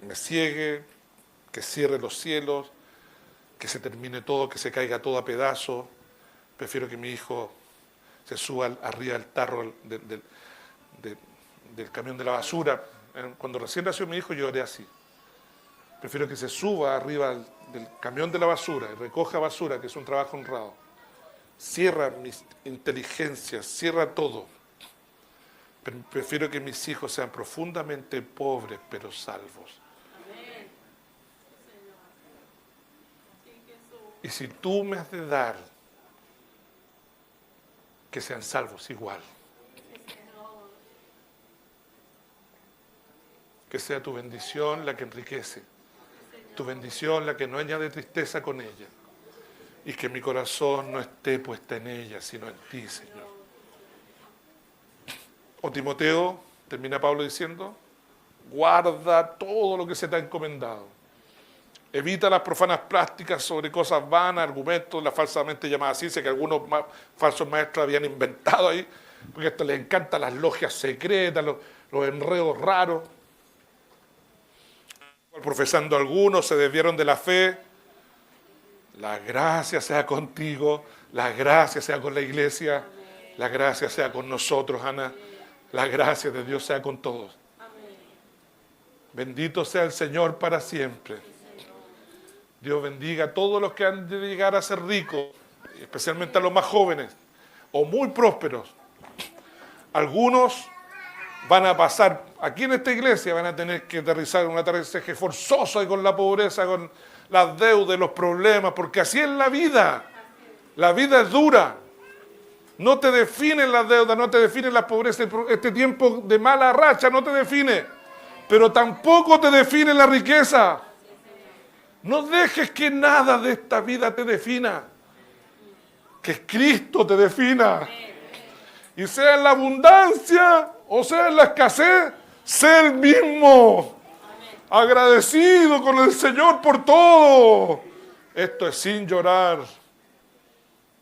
me ciegue, que cierre los cielos, que se termine todo, que se caiga todo a pedazos. Prefiero que mi hijo se suba arriba del tarro del camión de la basura. Cuando recién nació mi hijo yo oré así. Prefiero que se suba arriba del camión de la basura y recoja basura, que es un trabajo honrado. Cierra mis inteligencias, cierra todo. Prefiero que mis hijos sean profundamente pobres, pero salvos. Amén. Señor. Sí, Jesús. Y si tú me has de dar, que sean salvos igual. Que sea tu bendición la que enriquece. Tu bendición la que no añade tristeza con ella. Y que mi corazón no esté puesta en ella, sino en ti, Señor. O Timoteo, termina Pablo diciendo, guarda todo lo que se te ha encomendado. Evita las profanas plásticas sobre cosas vanas, argumentos, la falsamente llamada ciencia que algunos falsos maestros habían inventado ahí, porque a esto les encantan las logias secretas, los enredos raros. Profesando algunos, se desviaron de la fe. La gracia sea contigo, la gracia sea con la iglesia, la gracia sea con nosotros, Ana. La gracia de Dios sea con todos. Bendito sea el Señor para siempre. Dios bendiga a todos los que han de llegar a ser ricos, especialmente a los más jóvenes o muy prósperos. Algunos van a pasar, aquí en esta iglesia van a tener que aterrizar un aterrizaje forzoso y con la pobreza, con las deudas, los problemas, porque así es la vida. La vida es dura. No te definen las deudas, no te definen la pobreza, este tiempo de mala racha no te define, pero tampoco te define la riqueza. No dejes que nada de esta vida te defina, que Cristo te defina. Y sea en la abundancia o sea en la escasez, sé el mismo. Agradecido con el Señor por todo. Esto es sin llorar.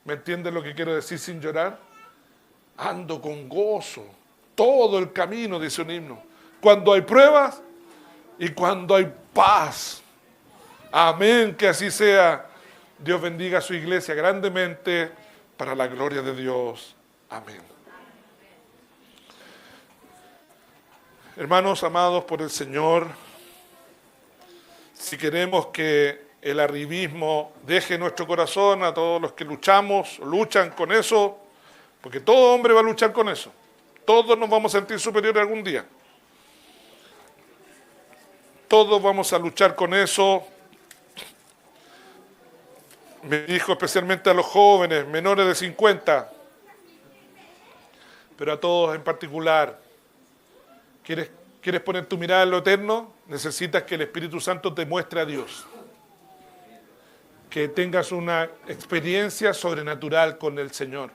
¿Me entiendes lo que quiero decir sin llorar? Ando con gozo todo el camino, dice un himno. Cuando hay pruebas y cuando hay paz. Amén, que así sea. Dios bendiga a su iglesia grandemente para la gloria de Dios. Amén. Hermanos amados por el Señor, si queremos que el arribismo deje nuestro corazón a todos los que luchan con eso, porque todo hombre va a luchar con eso. Todos nos vamos a sentir superiores algún día. Todos vamos a luchar con eso. Me dijo especialmente a los jóvenes, menores de 50, pero a todos en particular. ¿Quieres poner tu mirada en lo eterno? Necesitas que el Espíritu Santo te muestre a Dios. Que tengas una experiencia sobrenatural con el Señor.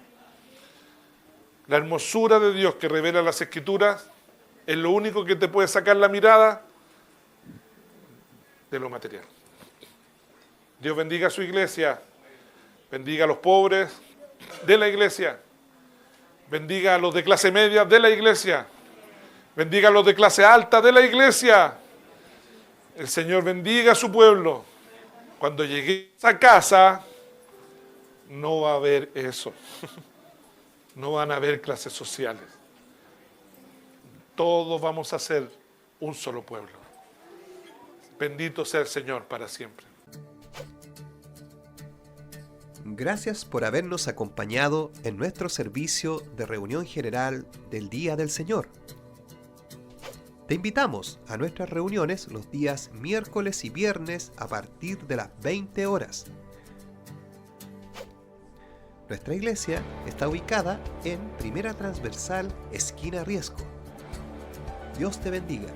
La hermosura de Dios que revela las Escrituras es lo único que te puede sacar la mirada de lo material. Dios bendiga a su iglesia, bendiga a los pobres de la iglesia, bendiga a los de clase media de la iglesia, Bendiga a los de clase alta de la iglesia. El Señor bendiga a su pueblo. Cuando llegues a casa, no va a haber eso. No van a haber clases sociales. Todos vamos a ser un solo pueblo. Bendito sea el Señor para siempre. Gracias por habernos acompañado en nuestro servicio de reunión general del Día del Señor. Te invitamos a nuestras reuniones los días miércoles y viernes a partir de las 20 horas. Nuestra iglesia está ubicada en Primera Transversal, esquina Riesco. Dios te bendiga.